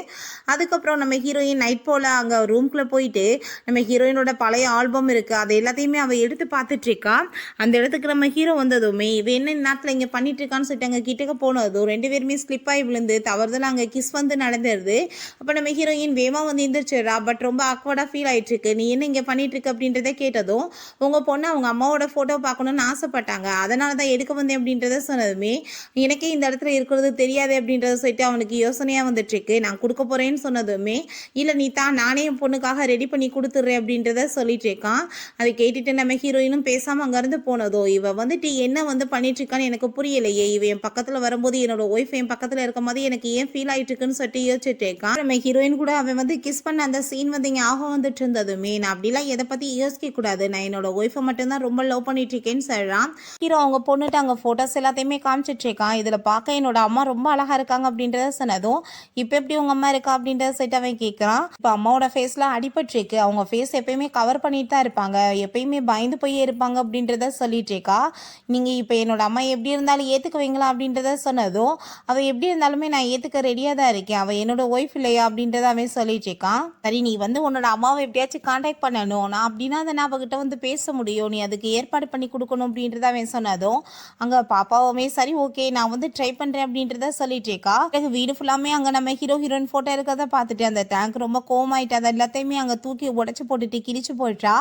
அதுக்கப்புறம் நம்ம ஹீரோயின் நைட் போல் அங்கே ரூம்குள்ளே போயிட்டு நம்ம ஹீரோயினோட பழைய ஆல்பம் இருக்குது, அது எல்லாத்தையுமே அவள் எடுத்து பார்த்துட்டு இருக்கா. அந்த இடத்துக்கு நம்ம ஹீரோ வந்ததுமே, இவன் என்ன நேரத்தில் இங்கே பண்ணிட்டு இருக்கான்னு சொல்லிட்டு அங்கே கிட்டக்க போனதும் ரெண்டு பேருமே ஸ்லிப் ஆகி விழுந்து தவறுதல் அங்கே கிஸ் வந்து நடந்துருது. அப்போ நம்ம ஹீரோயின் வேகமாக வந்து எந்திரிச்சிடுறா. பட் ரொம்ப ஆக்வர்டாக ஃபீல் ஆகிட்டு இருக்கு. நீ என்ன இங்கே பண்ணிட்டு இருக்கு அப்படின்றத கேட்டதும், உங்கள் பொண்ணு அவங்க அம்மாவோட ஃபோட்டோ பார்க்கணுன்னு ஆசைப்பட்டாங்க, அதனால தான் எடுக்க வந்தேன் அப்படின்றத சொன்னதுமே, எனக்கே இந்த இடத்துல இருக்கிறது தெரியாது அப்படின்றத சொல்லிட்டு அவனுக்கு அவனுக்கு யோசனையாக வந்துட்டுருக்கு. நான் கொடுக்க போகிறேன்னு சொன்னதுமே, இல்லை நீ தான் நானே என் பொண்ணுக்காக ரெடி பண்ணி கொடுத்துட்றேன் அப்படின்றத சொல்லிட்டு இருக்கான். அதை கேட்டுட்டு நம்ம ஹீரோயினும் பேசாமல் அங்கேருந்து போனதோ, இவ வந்துட்டு என்ன வந்து பண்ணிட்டு இருக்கான்னு எனக்கு புரியலையே, இவ என் பக்கத்தில் வரும்போது என்னோட ஒய்ஃப் என் பக்கத்தில் இருக்கும் போது எனக்கு ஏன் ஃபீல் ஆகிட்டு இருக்குன்னு சொல்லிட்டு யோசிச்சுட்டு இருக்கான். நம்ம ஹீரோயின் கூட அவன் வந்து கிஸ் பண்ண அந்த சீன் வந்து ஞாபகம் வந்துட்டு இருந்ததுமே, நான் அப்படிலாம் எதை பற்றி யோசிக்க கூடாது, நான் என்னோட ஒய்ஃபை மட்டும்தான் ரொம்ப லவ் பண்ணிட்டு இருக்கேன்னு சொல்கிறான். ஹீரோ அவங்க பொண்ணுட்டு அங்கே ஃபோட்டோஸ் எல்லாத்தையுமே காமிச்சிட்டு இருக்கான். இதில் பார்க்க என்னோட அம்மா ரொம்ப அழகாக இருக்காங்க அப்படின்றத சொன்னதும், இப்போ எப்படி உங்கள் அம்மா இருக்கா அப்படின்றத சொல்லிட்டு அவன் கேட்குறான். இப்போ அம்மாவோட ஃபேஸில் அடிபட்டுருக்கு, அவங்க ஃபேஸ் எப்பயுமே கவர் பண்ணிட்டு தான் இருப்பாங்க, எப்பயுமே பயந்து போய் இருப்பாங்க அப்படின்றத சொல்லிட்டு இருக்கா. நீங்கள் இப்போ என்னோட அம்மா எப்படி இருந்தாலும் ஏற்றுக்குவீங்களா அப்படின்றத சொன்னதும், அவள் எப்படி இருந்தாலுமே நான் ஏற்றுக்க ரெடியாக தான் இருக்கேன், அவள் என்னோட ஒய்ஃப் இல்லையா அப்படின்றத அவன் சொல்லிட்டு இருக்கான். சரி நீ வந்து உன்னோட அம்மாவை எப்படியாச்சும் கான்டாக்ட் பண்ணணும், நான் அப்படின்னா அதை நான் அவகிட்ட வந்து பேச முடியும், நீ அதுக்கு ஏற்பாடு பண்ணி கொடுக்கணும் அப்படின்றத அவன் சொன்னதும், அங்கே பாப்பாவுமே சரி ஓகே நான் வந்து ட்ரை பண்ணுறேன் அப்படின்றத சொல்லிட்டு இருக்கா. எனக்கு வீடு ஃபுல்லாமே அங்கே நம்ம ஹீரோயின் ஃபோட்டோ இருக்கிறத பார்த்துட்டு அந்த டேங்க் ரொம்ப கோமாயிட்டு அதை எல்லாத்தையுமே அங்கே தூக்கி உடச்சி போட்டுட்டு கிழிச்சு போயிட்டா.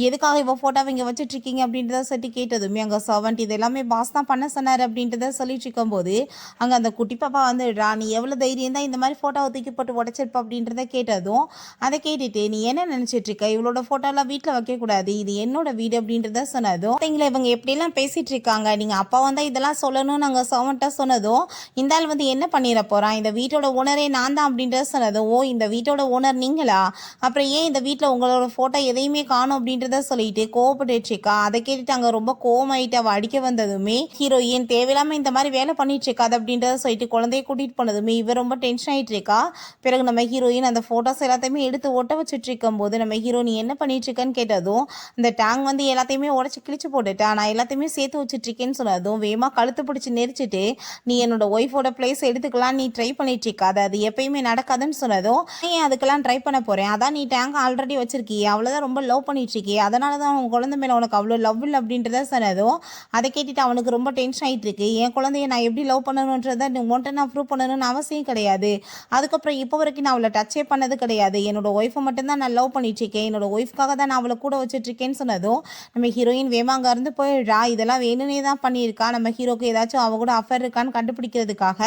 எதுக்காக இவ ஃபோட்டோவை இங்கே வச்சுட்டு இருக்கீங்க அப்படின்றத சொல்லி கேட்டதுமே, அங்கே சர்வெண்ட் இது எல்லாமே பாஸ் தான் பண்ண சொன்னார் அப்படின்றத சொல்லிட்டு இருக்கும்போது, அங்கே அந்த குட்டி பாப்பா வந்துடுறா. நீ எவ்வளோ தைரியம் தான் இந்த மாதிரி ஃபோட்டோவை தூக்கி போட்டு உடச்சிருப்ப அப்படின்றத கேட்டதும், அதை கேட்டுட்டு நீ என்ன நினச்சிட்டு இருக்க, இவளோட ஃபோட்டோலாம் வீட்டில் வைக்கக்கூடாது, இது என்னோட வீடு அப்படின்றத சொன்னதும், எங்களை இவங்க எப்படிலாம் பேசிட்டு இருக்காங்க, நீங்கள் அப்பா வந்தால் இதெல்லாம் சொல்லணும்னு நாங்கள் சர்வெண்ட்டாக சொன்னதும், இந்த ஆள் வந்து என்ன பண்ணிட போகிறான், இந்த வீட்டோட ஓனரே நான் தான் அப்படின்றத சொன்னதும், ஓ இந்த வீட்டோட ஓனர் நீங்களா, அப்புறம் ஏன் இந்த வீட்டில் உங்களோட ஃபோட்டோ எதையுமே காணும் அப்படின்றத சொல்லிட்டு கோவப்பட்டுருக்கா. அதை கேட்டுட்டு அங்கே ரொம்ப கோவமாயிட்டு அவள் அடிக்க வந்ததுமே, ஹீரோயின் தேவையில்லாமல் இந்த மாதிரி வேலை பண்ணிட்டு இருக்காது அப்படின்றத சொல்லிட்டு குழந்தைய கூட்டிகிட்டு போனதுமே இவ ரொம்ப டென்ஷன் ஆகிட்டு இருக்கா. பிறகு நம்ம ஹீரோயின் அந்த ஃபோட்டோஸ் எல்லாத்தையுமே எடுத்து ஒட்ட வச்சுட்டு இருக்கும் போது, நம்ம ஹீரோ நீ என்ன பண்ணிட்டு இருக்கன்னு கேட்டதும், அந்த டேங்க் வந்து எல்லாத்தையுமே உடச்சி கிழிச்சு போட்டுட்டா, நான் எல்லாத்தையுமே சேர்த்து வச்சுட்டு இருக்கேன்னு சொன்னதும், வேகமாக கழுத்து பிடிச்சி நெரிச்சிட்டு நீ என்னோட ஒய்ஃபோட பிளேஸ் எடுத்துக்கலாம் நீ ட்ரை பண்ணிட்டு இருக்காது, அது எப்பயுமே நடக்காதுன்னு சொன்னதும், ஏன் அதுக்கெல்லாம் ட்ரை பண்ண போகிறேன், அதான் நீ டேங்க் ஆல்ரெடி வச்சிருக்கியே, அவ்வளோதான் ரொம்ப லவ் பண்ணிட்டு இருக்கியே, அதனால தான் உன் குழந்தை மேலே உனக்கு அவ்வளோ லவ் இல்லை அப்படின்றத சொன்னதும், அதை கேட்டுட்டு அவனுக்கு ரொம்ப டென்ஷன் ஆகிட்டு இருக்கு. என் குழந்தைய நான் எப்படி லவ் பண்ணணுன்றதை உன்ட்ட நான் ப்ரூவ் பண்ணணும்னு அவசியம் கிடையாது, அதுக்கப்புறம் இப்போ வரைக்கும் நான் அவளை டச்சே பண்ணது கிடையாது, என்னோட ஒய்ஃபை மட்டும்தான் நான் லவ் பண்ணிட்டு இருக்கேன், என்னோட ஒய்ஃப்காக தான் நான் அவளை கூட வச்சுட்டு இருக்கேன்னு சொன்னதும், நம்ம ஹீரோயின் வேமாங்க இருந்து போயிடுறா. இதெல்லாம் வேணும்னே தான் பண்ணியிருக்கா, நம்ம ஹீரோக்கு ஏதாச்சும் அவ கூட அஃபேர் இருக்கான்னு கண்டுபிடிக்கிறதுக்காக.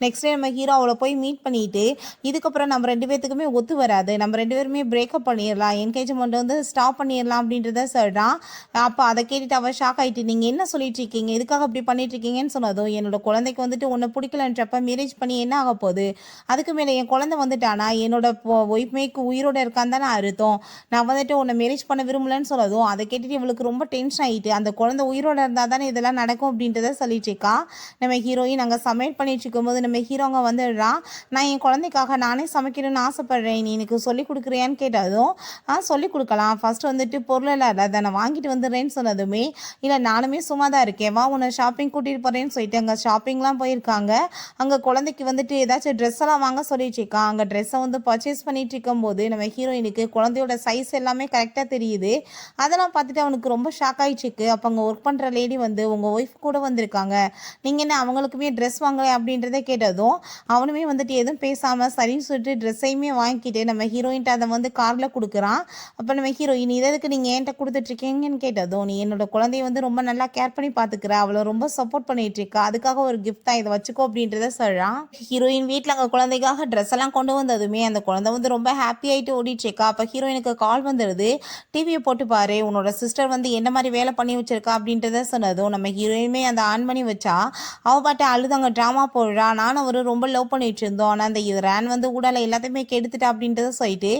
நெக்ஸ்ட் டே நம்ம ஹீரோ அவளை போய் மீட் பண்ணிட்டு, இதுக்கப்புறம் நம்ம ரெண்டு பேத்துக்குமே ஒத்து வராது, நம்ம ரெண்டு பேருமே பிரேக்கப் பண்ணிடலாம், என்கேஜ்மெண்ட் வந்து ஸ்டாப் பண்ணிடலாம் அப்படின்றத சொல்கிறான். அப்போ அதை கேட்டுட்டு அவள் ஷாக் ஆகிட்டு, நீங்கள் என்ன சொல்லிட்டு இருக்கீங்க, எதுக்காக அப்படி பண்ணிட்டு இருக்கீங்கன்னு சொன்னதும், என்னோட குழந்தைக்கு வந்துட்டு உன்னை பிடிக்கலன்றப்ப மேரேஜ் பண்ணி என்ன ஆக போகுது, அதுக்கு மேலே என் குழந்தை வந்துட்டானா என்னோட ஒய்ஃப்மேக்கு உயிரோடு இருக்கான்னு தானே அர்த்தம், நான் வந்துட்டு உன்னை மேரேஜ் பண்ண விரும்பலன்னு சொன்னதும், அதை கேட்டுட்டு இவளுக்கு ரொம்ப டென்ஷன் ஆகிட்டு, அந்த குழந்தை உயிரோடு இருந்தால் தானே இதெல்லாம் நடக்கும் அப்படின்றத சொல்லிட்டு இருக்கா. நம்ம ஹீரோயின் அங்கே சமையல் பண்ணிட்டு இருக்கும்போது நம்ம ஹீரோங்க வந்துடுறான். நான் என் குழந்தைக்காக நானே சமைக்கணும்னு ஆசைப்பட்றேன், நீ எனக்கு சொல்லிக் கொடுக்குறியான்னு கேட்டதும், சொல்லிக் கொடுக்கலாம், ஃபஸ்ட்டு வந்துட்டு பொருளெல்லாம் இல்லை அதை நான் வாங்கிட்டு வந்துடுறேன்னு சொன்னதுமே, இல்லை நானுமே சும்மா தான் இருக்கேன், வா உன்னை ஷாப்பிங் கூட்டிகிட்டு போகிறேன்னு சொல்லிட்டு அங்கே ஷாப்பிங்லாம் போயிருக்காங்க. அங்கே குழந்தைக்கு வந்துட்டு ஏதாச்சும் ட்ரெஸ் எல்லாம் வாங்க சொல்லிட்டு இருக்கான். அங்கே ட்ரெஸ்ஸை வந்து பர்ச்சேஸ் பண்ணிட்டு இருக்கும்போது நம்ம ஹீரோயினுக்கு குழந்தையோட சைஸ் எல்லாமே கரெக்டாக தெரியுது. அதெல்லாம் பார்த்துட்டு அவனுக்கு ரொம்ப ஷாக் ஆகிடுச்சிருக்கு. அப்போ அங்கே ஒர்க் பண்ணுற லேடி வந்து உங்கள் ஒய்ஃப் கூட வந்திருக்காங்க, நீங்கள் என்ன அவங்களுக்குமே ட்ரெஸ் வாங்கலை அப்படின்றத கேட்டதும், அவனுமே வந்துட்டு எதுவும் பேசாமல் சரின்னு சொல்லிட்டு ட்ரெஸ்ஸையுமே வாங்கிக்கிட்டு நம்ம ஹீரோயின்ட்ட அதை வந்து காரில் கொடுக்குறான். அப்போ நம்ம ஹீரோயின் இதற்கு நீங்கள் என்கிட்ட கொடுத்துட்ருக்கீங்கன்னு கேட்டதும், நீ என்னோட குழந்தைய வந்து ரொம்ப நல்லா கேர் பண்ணி பார்த்துக்கிற, அவளை ரொம்ப சப்போர்ட் பண்ணிட்டு இருக்கா, அதுக்காக ஒரு கிஃப்ட் தான், இதை வச்சுக்கோ அப்படின்றத சொல்கிறான். ஹீரோயின் வீட்டில் அங்கே குழந்தைக்காக ட்ரெஸ் எல்லாம் கொண்டு வந்ததுமே அந்த குழந்தை வந்து ரொம்ப ஹாப்பி ஆகிட்டு ஓடிட்டுருக்கா. அப்போ ஹீரோயினுக்கு கால் வந்துடுது, டிவியை போட்டு பாரு உன்னோட சிஸ்டர் வந்து என்ன மாதிரி வேலை பண்ணி வச்சிருக்கா அப்படின்றத சொன்னதும், நம்ம ஹீரோயினுமே அந்த ஆன் பண்ணி வச்சா அவள் பாட்டு அழுது அங்கே ட்ராமா போடுறா. நானும் அவர் ரொம்ப லவ் பண்ணிட்டு இருந்தோம், ஆனால் அந்த ரேன் வந்து ஊடால எல்லாத்தையுமே கெடுத்துட்டா அப்படின்றத சொல்லிட்டு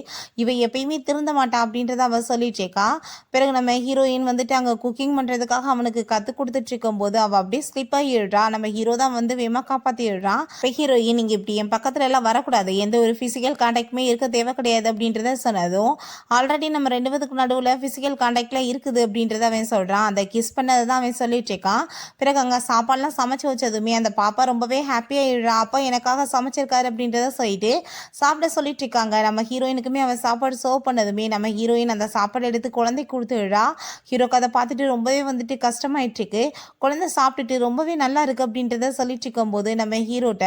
இவ எப்பயுமே திருந்த மாட்டா அப்படின்றத அவள் சொல்லிட்டு இருக்கா. பிறகு நம்ம ஹீரோயின் வந்துட்டு அங்கே குக்கிங் பண்ணுறதுக்காக அவனுக்கு கற்றுக் கொடுத்துட்டு இருக்கும்போது அவள் அப்படியே ஸ்லிப் ஆகிடுறா. நம்ம ஹீரோ தான் வந்து வேமா காப்பாற்றிடுறான். இப்போ ஹீரோயின் நீங்கள் இப்படி என் பக்கத்துல எல்லாம் வரக்கூடாது, எந்த ஒரு ஃபிசிக்கல் கான்டாக்டுமே இருக்க தேவை கிடையாது அப்படின்றத சொன்னதும், ஆல்ரெடி நம்ம ரெண்டு பேருக்கு நடுவில் ஃபிசிக்கல் கான்டாக்டில் இருக்குது அப்படின்றத அவன் சொல்கிறான். அந்த கிஸ் பண்ணதை தான் அவன் சொல்லிட்டு இருக்கான். பிறகு அங்கே சாப்பாடுலாம் சமைச்சு வச்சதுமே அந்த பாப்பா ரொம்பவே ஹாப்பியாகிடுறா. அப்போ எனக்காக சமைச்சிருக்காரு அப்படின்றத சொல்லிட்டு சாப்பிட சொல்லிட்டு இருக்காங்க. நம்ம ஹீரோயினுக்குமே அவன் சாப்பாடு சர்வ் பண்ணதுமே நம்ம ஹீரோயின் அந்த சாப்பாடு எடுத்து குழந்தை கொடுத்துடுறா. ஹீரோக்கு அதை பார்த்துட்டு ரொம்பவே வந்துட்டு கஷ்டமாயிட்டு இருக்கு. குழந்தை சாப்பிட்டுட்டு ரொம்பவே நல்லா இருக்கு அப்படின்றத சொல்லிட்டு இருக்கும்போது நம்ம ஹீரோட்ட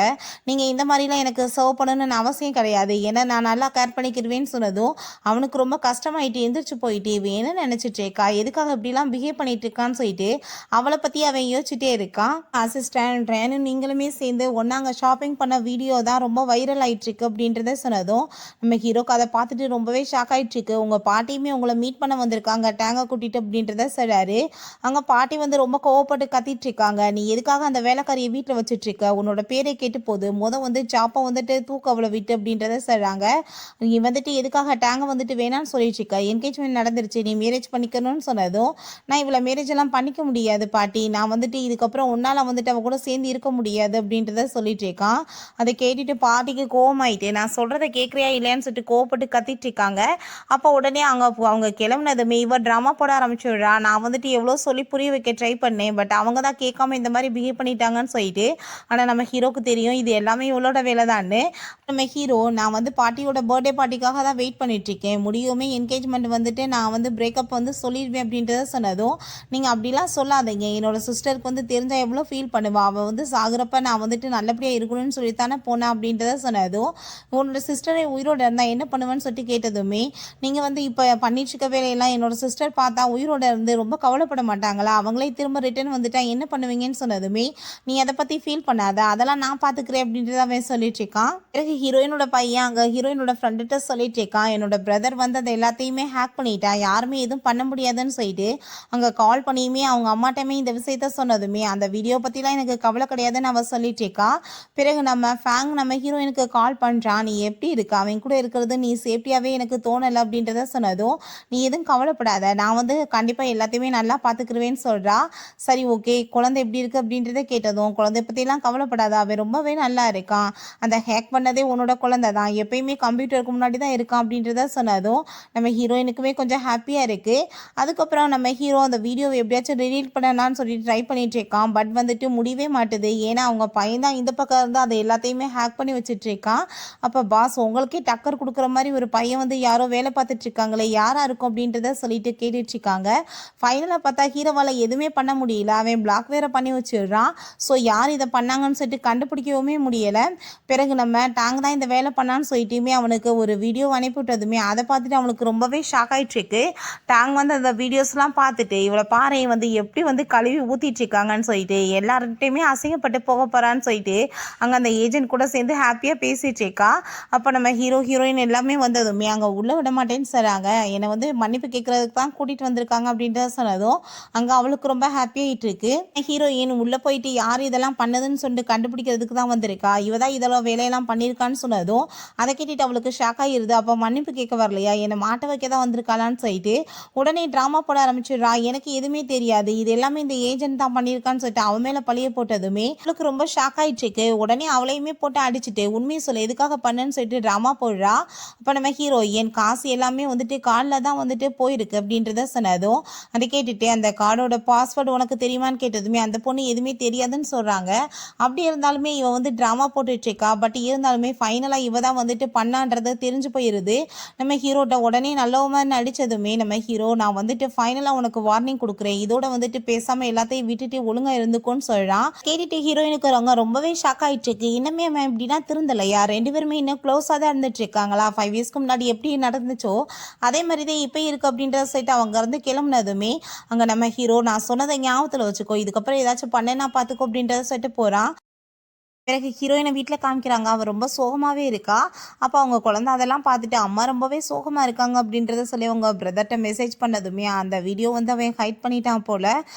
நீங்கள் இந்த மாதிரிலாம் எனக்கு சர்வ் பண்ணணும்னு அவசியம் கிடையாது, ஏன்னா நான் நல்லா கேர் பண்ணிக்கிடுவேன்னு சொன்னதும் அவனுக்கு ரொம்ப கஷ்டமாயிட்டு எந்திரிச்சு போயிட்டு இவன் என்ன நினச்சிட்டு இருக்கா, எதுக்காக இப்படிலாம் பிஹேவ் பண்ணிட்டு இருக்கான்னு சொல்லிட்டு அவளை பற்றி அவன் யோசிச்சுட்டே இருக்கான். அசிஸ்டன்ட் ரேனு நீங்களுமே சேர்ந்து ஒன்னாங்க ஷாப்பிங் ஷாப்பிங் பண்ண வீடியோ தான் ரொம்ப வைரல் ஆயிட்டுருக்கு அப்படின்றத சொன்னதும் நம்ம ஹீரோக்கு அதை பார்த்துட்டு ரொம்பவே ஷாக் ஆயிட்டுருக்கு. உங்கள் பாட்டியுமே உங்களை மீட் பண்ண வந்திருக்காங்க டேங்கை கூட்டிட்டு அப்படின்றத சொல்கிறாரு. அங்கே பாட்டி வந்து ரொம்ப கோவப்பட்டு கத்திட்டு இருக்காங்க. நீ எதுக்காக அந்த வேலைக்காரியை வீட்டில் வச்சுட்டு இருக்க? உன்னோட பேரை கேட்டு போகுது. வந்து சாப்பை வந்துட்டு தூக்க அவளை விட்டு அப்படின்றத சொல்கிறாங்க. நீ வந்துட்டு எதுக்காக டேங்கை வந்துட்டு வேணான்னு சொல்லிட்டு இருக்க? என்கேஜ்மெண்ட் நடந்துருச்சு, நீ மேரேஜ் பண்ணிக்கணும்னு சொன்னதும் நான் இவ்வளோ மேரேஜ் எல்லாம் பண்ணிக்க முடியாது பாட்டி, நான் வந்துட்டு இதுக்கப்புறம் உன்னால் வந்துட்டு அவ கூட சேர்ந்து இருக்க முடியாது அப்படின்றத சொல்லிட்டு இருக்கான். அதை கேட்டுட்டு பாட்டிக்கு கோவமாயிட்டு நான் சொல்கிறத கேட்குறியா இல்லையான்னு சொல்லிட்டு கோவப்பட்டு கத்திட்டு இருக்காங்க. அப்போ உடனே அவங்க கிளம்புனதுமே இவ ட்ராமா போட ஆரம்பிச்சுடுறா. நான் வந்துட்டு எவ்வளோ சொல்லி புரிய வைக்க ட்ரை பண்ணேன், பட் அவங்க தான் கேட்காம இந்த மாதிரி பிஹேவ் பண்ணிட்டாங்கன்னு சொல்லிட்டு. ஆனால் நம்ம ஹீரோக்கு தெரியும் இது எல்லாமே இவளோட வேலை தான்னு. நம்ம ஹீரோ நான் வந்து பாட்டியோட பர்த்டே பார்ட்டிக்காக தான் வெயிட் பண்ணிட்டு இருக்கேன், முடியுமே என்கேஜ்மெண்ட் வந்துட்டு நான் வந்து பிரேக்கப் வந்து சொல்லிடுவேன் அப்படின்றத சொன்னதும் நீங்கள் அப்படிலாம் சொல்லாதீங்க, என்னோட சிஸ்டருக்கு வந்து தெரிஞ்சால் எவ்வளோ ஃபீல் பண்ணுவா, அவள் வந்து சாகுறப்ப நான் வந்துட்டு நல்லபடியாக இருக்கணும்னு சொல்லித்தானே போனேன் அப்படின்றத சொன்னதும் உன்னோட சிஸ்டரை உயிரோடு இருந்தால் என்ன பண்ணுவேன்னு சொல்லிட்டு கேட்டதுமே நீங்கள் வந்து இப்போ பண்ணிட்டு இருக்க வேலையெல்லாம் என்னோட சிஸ்டர் பார்த்தா உயிரோட இருந்து ரொம்ப கவலைப்பட மாட்டாங்களா, அவங்களே திரும்ப ரிட்டர்ன் வந்துட்டா என்ன பண்ணுவீங்கன்னு சொன்னதுமே நீ அதை பற்றி ஃபீல் பண்ணாத, அதெல்லாம் நான் பார்த்துக்கிறேன் அப்படின்றத அவன் சொல்லிட்டு இருக்கான். பிறகு ஹீரோயினோட பையன் அங்கே ஹீரோயினோட ஃப்ரெண்டுகிட்ட சொல்லிட்டு இருக்கான், என்னோட பிரதர் வந்து அதை எல்லாத்தையுமே ஹேக் பண்ணிட்டான், யாருமே எதுவும் பண்ண முடியாதுன்னு சொல்லிட்டு அங்கே கால் பண்ணியுமே அவங்க அம்மாட்டமே இந்த விஷயத்த சொன்னதுமே அந்த வீடியோ பற்றிலாம் எனக்கு கவலை கிடையாதுன்னு அவள் சொல்லிட்டு இருக்கா. பிறகு நம்ம ஹீரோயினுக்கு கால் பண்ணுறான், நீ எப்படி இருக்கா, அவன் கூட இருக்கிறது நீ சேஃப்டியாகவே எனக்கு தோணலை அப்படின்றத சொன்னதும் நீ எதுவும் கவலைப்படாத, நான் வந்து கண்டிப்பாக எல்லாத்தையுமே நல்லா பார்த்துக்கிருவேன்னு சொல்கிறா. சரி ஓகே, குழந்தை எப்படி இருக்குது அப்படின்றத கேட்டதும் குழந்தை பற்றிலாம் கவலைப்படாத, அவன் ரொம்பவே நல்லா இருக்கான், அந்த ஹேக் பண்ணதே உன்னோட குழந்தை தான், எப்பயுமே கம்ப்யூட்டருக்கு முன்னாடி தான் இருக்கான் அப்படின்றத சொன்னதும் நம்ம ஹீரோயினுக்குமே கொஞ்சம் ஹாப்பியாக இருக்குது. அதுக்கப்புறம் நம்ம ஹீரோ அந்த வீடியோவை எப்படியாச்சும் ரிலீட் பண்ணலான்னு சொல்லிட்டு ட்ரை பண்ணிட்டு இருக்கான், பட் வந்துட்டு முடியவே மாட்டுது. ஏன்னா அவங்க பையன் தான் இந்த பக்கம் இருந்து அதை எல்லாத்தையுமே ஹேக் பண்ணி வச்சுட்டு இருக்கான். அப்போ பாஸ் உங்களுக்கே டக்கர் கொடுக்குற மாதிரி ஒரு பையன் வந்து யாரோ வேலை பார்த்துட்டு இருக்காங்களே, யாராக இருக்கும் அப்படின்றத சொல்லிட்டு கேட்டுட்டு இருக்காங்க. ஃபைனலாக பார்த்தா ஹீரோவால் எதுவுமே பண்ண முடியல, அவன் பிளாக் வேற பண்ணி வச்சிடுறான். ஸோ யார் இதை பண்ணாங்கன்னு சொல்லிட்டு கண்டுபிடிக்கவுமே முடியலை. பிறகு நம்ம டேங் தான் இந்த வேலை பண்ணான்னு சொல்லிட்டுமே அவனுக்கு ஒரு வீடியோ அனுப்பிவிட்டதுமே அதை பார்த்துட்டு அவனுக்கு ரொம்பவே ஷாக் ஆகிட்டுருக்கு. டேங் வந்து அந்த வீடியோஸ்லாம் பார்த்துட்டு இவளை பாறை வந்து எப்படி வந்து கழுவி ஊற்றிட்டு இருக்காங்கன்னு சொல்லிட்டு எல்லார்கிட்டையுமே அசிங்கப்பட்டு போக போகிறான்னு சொல்லிட்டு அங்கே அந்த ஏஜென்ட் கூட சேர்ந்து ஹாப்பியாக பேசிகிட்டு இருக்கா. அப்போ நம்ம ஹீரோயின் எல்லாமே வந்ததுமே அங்கே உள்ளே விட மாட்டேன்னு சொல்கிறாங்க, என்னை வந்து மன்னிப்பு கேட்குறதுக்கு தான் கூட்டிகிட்டு வந்திருக்காங்க அப்படின்றத சொன்னதும் அங்கே அவளுக்கு ரொம்ப ஹாப்பியாகிட்டு இருக்கு. ஹீரோயின் உள்ளே போயிட்டு யார் இதெல்லாம் பண்ணதுன்னு சொல்லிட்டு கண்டுபிடிக்கிறதுக்கு தான் வந்திருக்கா, இவ தான் இதெல்லாம் வேலையெல்லாம் பண்ணியிருக்கான்னு சொன்னதும் அதை கேட்டுட்டு அவளுக்கு ஷாக் ஆகிருது. அப்போ மன்னிப்பு கேட்க வரலையா, என்னை மாட்ட வைக்க தான் வந்திருக்காளான்னு சொல்லிட்டு உடனே ட்ராமா போட ஆரம்பிச்சிடுறா. எனக்கு எதுவுமே தெரியாது, இது எல்லாமே இந்த ஏஜென்ட் தான் பண்ணியிருக்கான்னு சொல்லிட்டு அவன் மேலே பழிய போட்டதுமே அவளுக்கு ரொம்ப ஷாக் ஆகிட்டு இருக்கு. உடனே அவளையுமே போட்டு அடிச்சுட்டு உண்மையை சொல்ல எதுக்காக பண்ணுன்னு சொல்லிட்டு ட்ராமா போடுறா. அப்போ நம்ம ஹீரோ என் காசு எல்லாமே வந்துட்டு கார்டில் தான் வந்துட்டு போயிருக்கு அப்படின்றத சொன்னதும் அதை கேட்டுட்டு அந்த கார்டோட பாஸ்வேர்டு உனக்கு தெரியுமான்னு கேட்டதுமே அந்த பொண்ணு எதுவுமே தெரியாதுன்னு சொல்கிறாங்க. அப்படி இருந்தாலுமே இவன் வந்து ட்ராமா போட்டுட்ருக்கா, பட் இருந்தாலுமே ஃபைனலாக இவ தான் வந்துட்டு பண்ணான்றது தெரிஞ்சு போயிடுது. நம்ம ஹீரோட்ட உடனே நல்லவமாக நடித்ததுமே நம்ம ஹீரோ நான் வந்துட்டு ஃபைனலாக உனக்கு வார்னிங் கொடுக்குறேன், இதோட வந்துட்டு பேசாமல் எல்லாத்தையும் விட்டுட்டு ஒழுங்காக இருந்துக்கோன்னு சொல்கிறான். கேட்டுட்டு ஹீரோயினுக்கு ரொம்பவே ஷாக் ஆகிட்டு இருக்கு. இன்னமே அவன் இப்படின்னா திருந்தலையா, ரெண்டு பேருமே இன்னும் க்ளோஸாக தான் இருந்துட்டு இருக்காங்களா, 5 இயர்ஸ்க்கு முன்னாடி எப்படி நடந்துச்சோ அதே மாதிரி தான் இப்போ இருக்குது அப்படின்றத சொல்லிட்டு அவங்க இருந்து கிளம்புனதுமே அங்கே நம்ம ஹீரோ நான் சொன்னதை ஞாபகத்தில் வச்சுக்கோ, இதுக்கப்புறம் ஏதாச்சும் பண்ணேன்னா பார்த்துக்கோ அப்படின்றத சொல்லிட்டு போகிறான். பிறகு ஹீரோயினை வீட்டில் காமிக்கிறாங்க, அவள் ரொம்ப சோகமாகவே இருக்கா. அப்போ அவங்க குழந்தை அதெல்லாம் பார்த்துட்டு அம்மா ரொம்பவே சோகமாக இருக்காங்க அப்படின்றத சொல்லி அவங்க பிரதர்கிட்ட மெசேஜ் பண்ணதுமே அந்த வீடியோ வந்து அவன் ஹைட் பண்ணிட்டான் போல்.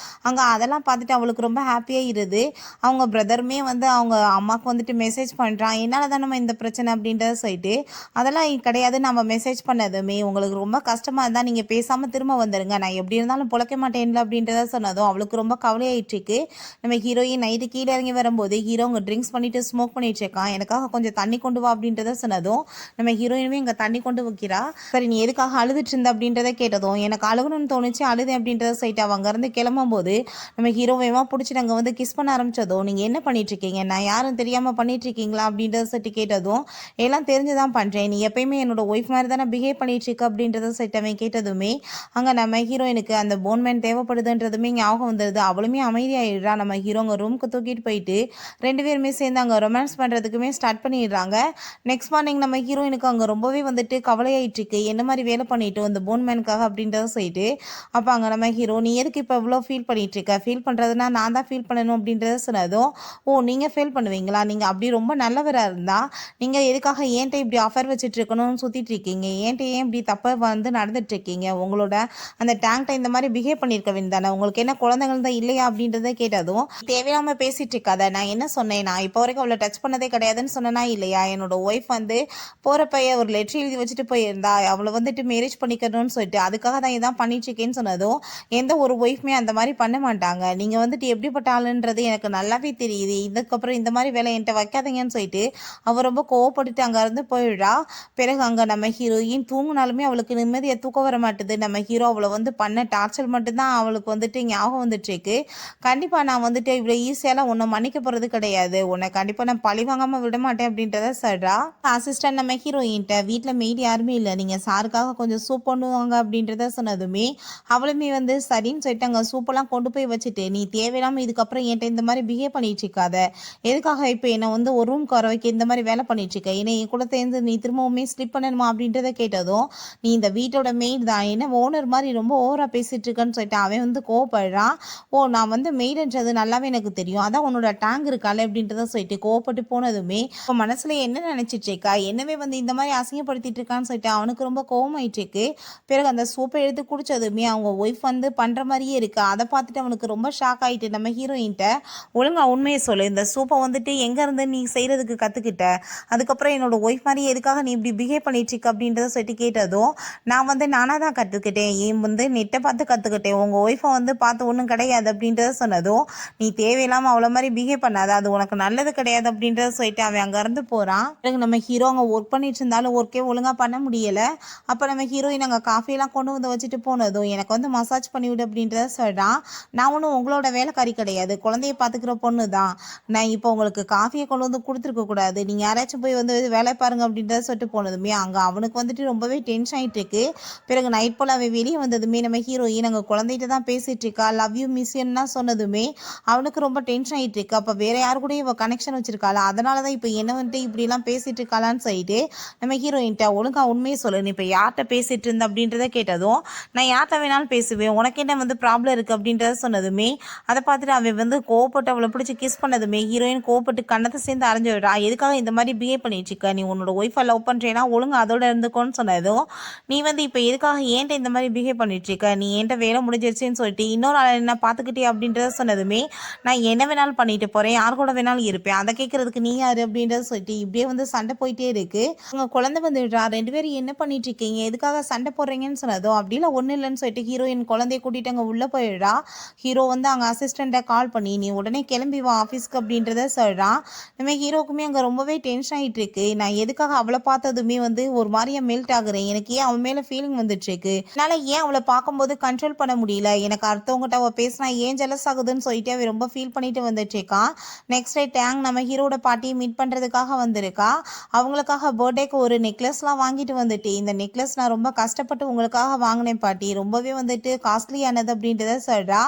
அங்கே அதெல்லாம் பார்த்துட்டு அவளுக்கு ரொம்ப ஹாப்பியாக இருது. அவங்க பிரதருமே வந்து அவங்க அம்மாவுக்கு வந்துட்டு மெசேஜ் பண்ணுறான், என்னால் தான் நம்ம இந்த பிரச்சனை அப்படின்றத சொல்லிட்டு அதெல்லாம் கிடையாது, நம்ம மெசேஜ் பண்ணதுமே உங்களுக்கு ரொம்ப கஷ்டமாக இருந்தால் நீங்கள் பேசாமல் திரும்ப வந்துடுங்க, நான் எப்படி இருந்தாலும் பொழைக்க மாட்டேன்ல அப்படின்றத சொன்னதும் அவளுக்கு ரொம்ப கவலையாயிட்டுருக்கு. நம்ம ஹீரோயின் நைட்டு கீழே இறங்கி வரும்போது ஹீரோ அவங்க ட்ரிங்க்ஸ் பண்ணிட்டு ஸ்மோக் பண்ணிட்டு இருக்கான், எனக்காக கொஞ்சம் தண்ணி கொண்டு வா அப்படின்றத சொன்னதும் நம்ம ஹீரோயினுமே இங்கே தண்ணி கொண்டு வைக்கிறா. சரி நீ எதுக்காக அழுதுட்டு இருந்த அப்படின்றத கேட்டதும் எனக்கு அழுகணும்னு தோணுச்சு அழுது அப்படின்றத சொல்லிட்டு அவங்க இருந்து கிளம்பும் போது நம்ம ஹீரோவேமா பிடிச்சிட்டு அங்கே வந்து கிஸ் பண்ண ஆரம்பிச்சதும் நீங்கள் என்ன பண்ணிட்டு இருக்கீங்க, நான் யாரும் தெரியாமல் பண்ணிட்டு இருக்கீங்களா அப்படின்றத சொல்லிட்டு கேட்டதும் எல்லாம் தெரிஞ்சுதான் பண்ணுறேன், நீ எப்பயுமே என்னோட ஒய்ஃப் மாதிரி தானே பிஹேவ் பண்ணிட்டு இருக்க அப்படின்றத சொல்லிட்டு அவன் கேட்டதுமே அங்கே நம்ம ஹீரோயினுக்கு அந்த போன்மேன் தேவைப்படுதுன்றதுமே ஞாபகம் வந்துடுது. அவளுமே அமைதியாகிடுறா. நம்ம ஹீரோங்க ரூமுக்கு தூக்கிட்டு போயிட்டு ரெண்டு பேருமே சேர்ந்து அங்கே ரொமான்ஸ் பண்ணுறதுக்குமே ஸ்டார்ட் பண்ணிடுறாங்க. நெக்ஸ்ட் மார்னிங் நம்ம ஹீரோயினுக்கு அங்கே ரொம்பவே வந்துட்டு கவலையாயிட்டு இருக்கு. என்ன மாதிரி வேலை பண்ணிட்டு அந்த போன்மேனுக்காக அப்படின்றத சொல்லிட்டு அப்போ அங்கே நம்ம ஹீரோ, நீ எதுக்கு இப்போ இவ்வளோ ஃபீல் பண்ணிட்டு இருக்க? ஃபீல் பண்ணுறதுனா நான் தான் ஃபீல் பண்ணணும் அப்படின்றத சொன்னதும், ஓ நீங்கள் ஃபீல் பண்ணுவீங்களா? நீங்கள் அப்படி ரொம்ப நல்லவராக இருந்தா நீங்கள் எதுக்காக ஏன்ட்ட இப்படி ஆஃபர் வச்சுட்டு இருக்கணும்னு சுற்றிட்டு இருக்கீங்க? ஏன்ட்ட ஏன் இப்படி தப்பாக வந்து நடந்துட்டு இருக்கீங்க? உங்களோட அந்த டேங்க்ட்ட இந்த மாதிரி பிஹேவ் பண்ணியிருக்க வேண்டியதானே? உங்களுக்கு என்ன குழந்தைகள் தான் இல்லையா அப்படின்றத கேட்டதும், தேவையில்லாமல் பேசிட்டு இருக்காத. நான் என்ன சொன்னேன்? நான் இப்போ வரைக்கும் அவளை டச் பண்ணதே கிடையாதுன்னு சொன்னேனா இல்லையா? என்னோட ஒய்ஃப் வந்து போகிறப்ப ஒரு லெட்டர் எழுதி வச்சுட்டு போயிருந்தா, அவளை வந்துட்டு மேரேஜ் பண்ணிக்கணும்னு சொல்லிட்டு அதுக்காக தான் இதான் பண்ணிட்டு இருக்கேன்னு சொன்னதும், எந்த ஒரு ஒய்ஃப்மே அந்த மாதிரி பண்ண மாட்டாங்க. நீங்கள் வந்துட்டு எப்படிப்பட்ட ஆளுன்றது எனக்கு நல்லாவே தெரியுது. இதுக்கப்புறம் இந்த மாதிரி வேலை என்கிட்ட வைக்காதீங்கன்னு சொல்லிட்டு அவள் ரொம்ப கோவப்பட்டுட்டு அங்கேருந்து போயிடுறா. பிறகு அங்கே நம்ம ஹீரோயின் தூங்கினாலுமே அவளுக்கு நிம்மதியாக தூக்கம் வர மாட்டுது. நம்ம ஹீரோ அவளை வந்து பண்ண டார்ச்சர் மட்டும்தான் அவளுக்கு வந்துட்டு ஞாபகம் வந்துட்டுருக்கு. கண்டிப்பாக நான் வந்துட்டு இவ்வளோ ஈஸியாலாம் உன்னை மன்னிக்க போகிறது கிடையாது. உன்னை கண்டிப்பாக நான் பழி வாங்காமல் விட மாட்டேன் அப்படின்றத சொல்கிறா. அசிஸ்டன்ட் நம்ம ஹீரோயின்ட்ட, வீட்டில் மெய்ட் யாருமே இல்லை, நீங்கள் சாருக்காக கொஞ்சம் சூப் பண்ணுவாங்க அப்படின்றத சொன்னதுமே அவளுமே வந்து சரின்னு சொல்லிட்டு அங்கே சூப்பெல்லாம் கொண்டு போய் வச்சுட்டு, நீ தேவையில்லாமல் இதுக்கப்புறம் என்கிட்ட இந்த மாதிரி பிஹேவ் பண்ணிட்டு இருக்காத. எதுக்காக இப்போ என்னை வந்து ஒரு ரூம்க்கு வர வைக்க இந்த மாதிரி வேலை பண்ணிட்டு இருக்க? என்னை என் கூட சேர்ந்து நீ திரும்பவுமே ஸ்லிப் பண்ணணுமா அப்படின்றத கேட்டதும், நீ இந்த வீட்டோட மெய்ட் தான், என்ன ஓனர் மாதிரி ரொம்ப ஓவராக பேசிட்டு இருக்கன்னு சொல்லிட்டு அவன் வந்து கோவப்படுறான். ஓ நான் வந்து மெய்டுன்றது நல்லாவே எனக்கு தெரியும், அதான் உன்னோட டேங்க் இருக்கால அப்படின்றத சொல்லிட்டு கோவப்பட்டு போனதுமே இப்போ மனசுல என்ன நினைச்சிட்டு இருக்கா? என்னவே வந்து இந்த மாதிரி அசிங்கப்படுத்திட்டு இருக்கான்னு சொல்லிட்டு அவனுக்கு ரொம்ப கோவமாயிட்டு இருக்கு. பிறகு அந்த சூப்பை எடுத்து குடிச்சதுமே அவங்க ஒய்ஃப் வந்து பண்ணுற மாதிரியே இருக்கு. அதை பார்த்துட்டு அவனுக்கு ரொம்ப ஷாக் ஆகிட்டு நம்ம ஹீரோயின்ட்ட, ஒழுங்கா உண்மையை சொல்லு, இந்த சூப்பை வந்துட்டு எங்கேருந்து நீ செய்கிறதுக்கு கற்றுக்கிட்ட? அதுக்கப்புறம் என்னோட ஒய்ஃப் மாதிரி எதுக்காக நீ இப்படி பிஹேவ் பண்ணிட்டு இருக்க அப்படின்றத சொல்லிட்டு கேட்டதும், நான் வந்து நானாக தான் கற்றுக்கிட்டேன், ஏன் வந்து நெட்டை பார்த்து கற்றுக்கிட்டேன், உங்கள் ஒய்ஃபை வந்து பார்த்து ஒன்றும் கிடையாது அப்படின்றத சொன்னதும், நீ தேவையில்லாமல் அவ்வளோ மாதிரி பிஹேவ் பண்ணாத, அது உனக்கு நல்லது கிடையாது அப்படின்றத சொல்லிட்டு அவன் அங்கேருந்து போகிறான். பிறகு நம்ம ஹீரோ அங்கே ஒர்க் பண்ணிட்டு இருந்தாலும் ஒர்க்கே ஒழுங்காக பண்ண முடியலை. அப்போ நம்ம ஹீரோயின் அங்கே காஃபியெல்லாம் கொண்டு வந்து வச்சுட்டு போனதும், எனக்கு வந்து மசாஜ் பண்ணிவிடு அப்படின்றத சொல்கிறான். நான் ஒன்றும் உங்களோட வேலைக்காரி கிடையாது, குழந்தைய பார்த்துக்கிற பொண்ணு தான். நான் இப்போ உங்களுக்கு காஃபியை கொண்டு வந்து கொடுத்துருக்க கூடாது, நீங்கள் யாராச்சும் போய் வந்து வேலை பாருங்க அப்படின்றத சொல்லிட்டு போனதுமே அங்கே அவனுக்கு வந்துட்டு ரொம்பவே டென்ஷன் ஆகிட்டு இருக்கு. பிறகு நைட் போல் அவன் வெளியே வந்ததுமே நம்ம ஹீரோயின் அங்கே குழந்தைகிட்ட தான் பேசிகிட்டு இருக்கா, லவ் யூ மிஸ் யூன்னா சொன்னதுமே அவனுக்கு ரொம்ப டென்ஷன் ஆகிட்டு இருக்கு. அப்போ வேற யாரு கூட இவ கனெக்ஷன் வச்சிருக்காளா, அதனால தான் இப்போ என்ன வந்துட்டு இப்படிலாம் பேசிட்டு இருக்காளான்னு சொல்லிட்டு நம்ம ஹீரோயின்ட்ட, ஒழுங்கா உண்மையை சொல்லு, நீ இப்போ யார்கிட்ட பேசிட்டு இருந்த அப்படின்றத கேட்டதும், நான் யார்கிட்ட வேணாலும் பேசுவேன், உனக்கு என்ன வந்து ப்ராப்ளம் இருக்குது அப்படின்றத சொன்னதுமே அதை பார்த்துட்டு அவன் வந்து கோவப்பட்டு அவளை பிடிச்சி கிஸ் பண்ணதுமே ஹீரோயின் கோவப்பட்டு கண்ணத்தை சேர்ந்து அரைஞ்சு விடுறா. எதுக்காக இந்த மாதிரி பிஹேவ் பண்ணிட்டு இருக்க? நீ உன்னோட ஒய்ஃபை லவ் பண்ணுறேன்னா ஒழுங்கு அதோட இருந்துக்கோன்னு சொன்னதும், நீ வந்து இப்போ எதுக்காக ஏன்ட்ட இந்த மாதிரி பிஹேவ் பண்ணிட்டு இருக்க? நீ ஏன்ட்ட வேலை முடிஞ்சிருச்சுன்னு சொல்லிட்டு இன்னொரு ஆள் என்ன பார்த்துக்கிட்டே அப்படின்றத சொன்னதுமே, நான் என்ன வேணாலும் பண்ணிட்டு போகிறேன், யார் கூட வேணாலும் இருப்பேன், அதை கேட்கறதுக்கு நீ யார் அப்படின்றத சொல்லிட்டு இப்படியே வந்து சண்டை போயிட்டே இருக்கு. உங்கள் குழந்தை வந்துடுறா, ரெண்டு பேரும் என்ன பண்ணிட்டு இருக்கீங்க, எதுக்காக சண்டை போடுறீங்கன்னு சொன்னதும், அப்படிலாம் ஒன்றும் இல்லைன்னு சொல்லிட்டு ஹீரோயின் குழந்தைய கூட்டிட்டு அங்கே உள்ளே போயிடுறா. ஹீரோ வந்து அங்கே அசிஸ்டண்ட்டை கால் பண்ணி, நீ உடனே கிளம்பி வா ஆஃபீஸ்க்கு அப்படின்றத சொல்கிறான். நம்ம ஹீரோக்குமே அங்கே ரொம்பவே டென்ஷன் ஆகிட்டு இருக்கு. நான் எதுக்காக அவளை பார்த்ததுமே வந்து ஒரு மாதிரியா மெல்ட் ஆகுறேன், எனக்கு ஏன் அவன் மேலே ஃபீலிங் வந்துட்டு இருக்கு, என்னால் ஏன் அவளை பார்க்கும்போது கண்ட்ரோல் பண்ண முடியல, எனக்கு அடுத்தவங்ககிட்ட அவள் பேசினா ஏன் ஜெலஸ் ஆகுதுன்னு சொல்லிட்டு அவன் ரொம்ப ஃபீல் பண்ணிட்டு வந்துட்டு இருக்கான். நெக்ஸ்ட் டே டேங் நம்ம ஹீரோட பாட்டியை மீட் பண்ணுறதுக்காக வந்திருக்கா. அவங்களுக்காக பர்த்டேக்கு ஒரு நெக்லஸ்லாம் வாங்கிட்டு வந்துட்டு, இந்த நெக்லஸ் நான் ரொம்ப கஷ்டப்பட்டு உங்களுக்காக வாங்கினேன் பாட்டி, ரொம்பவே வந்துட்டு காஸ்ட்லியானது அப்படின்றத சொல்கிறா.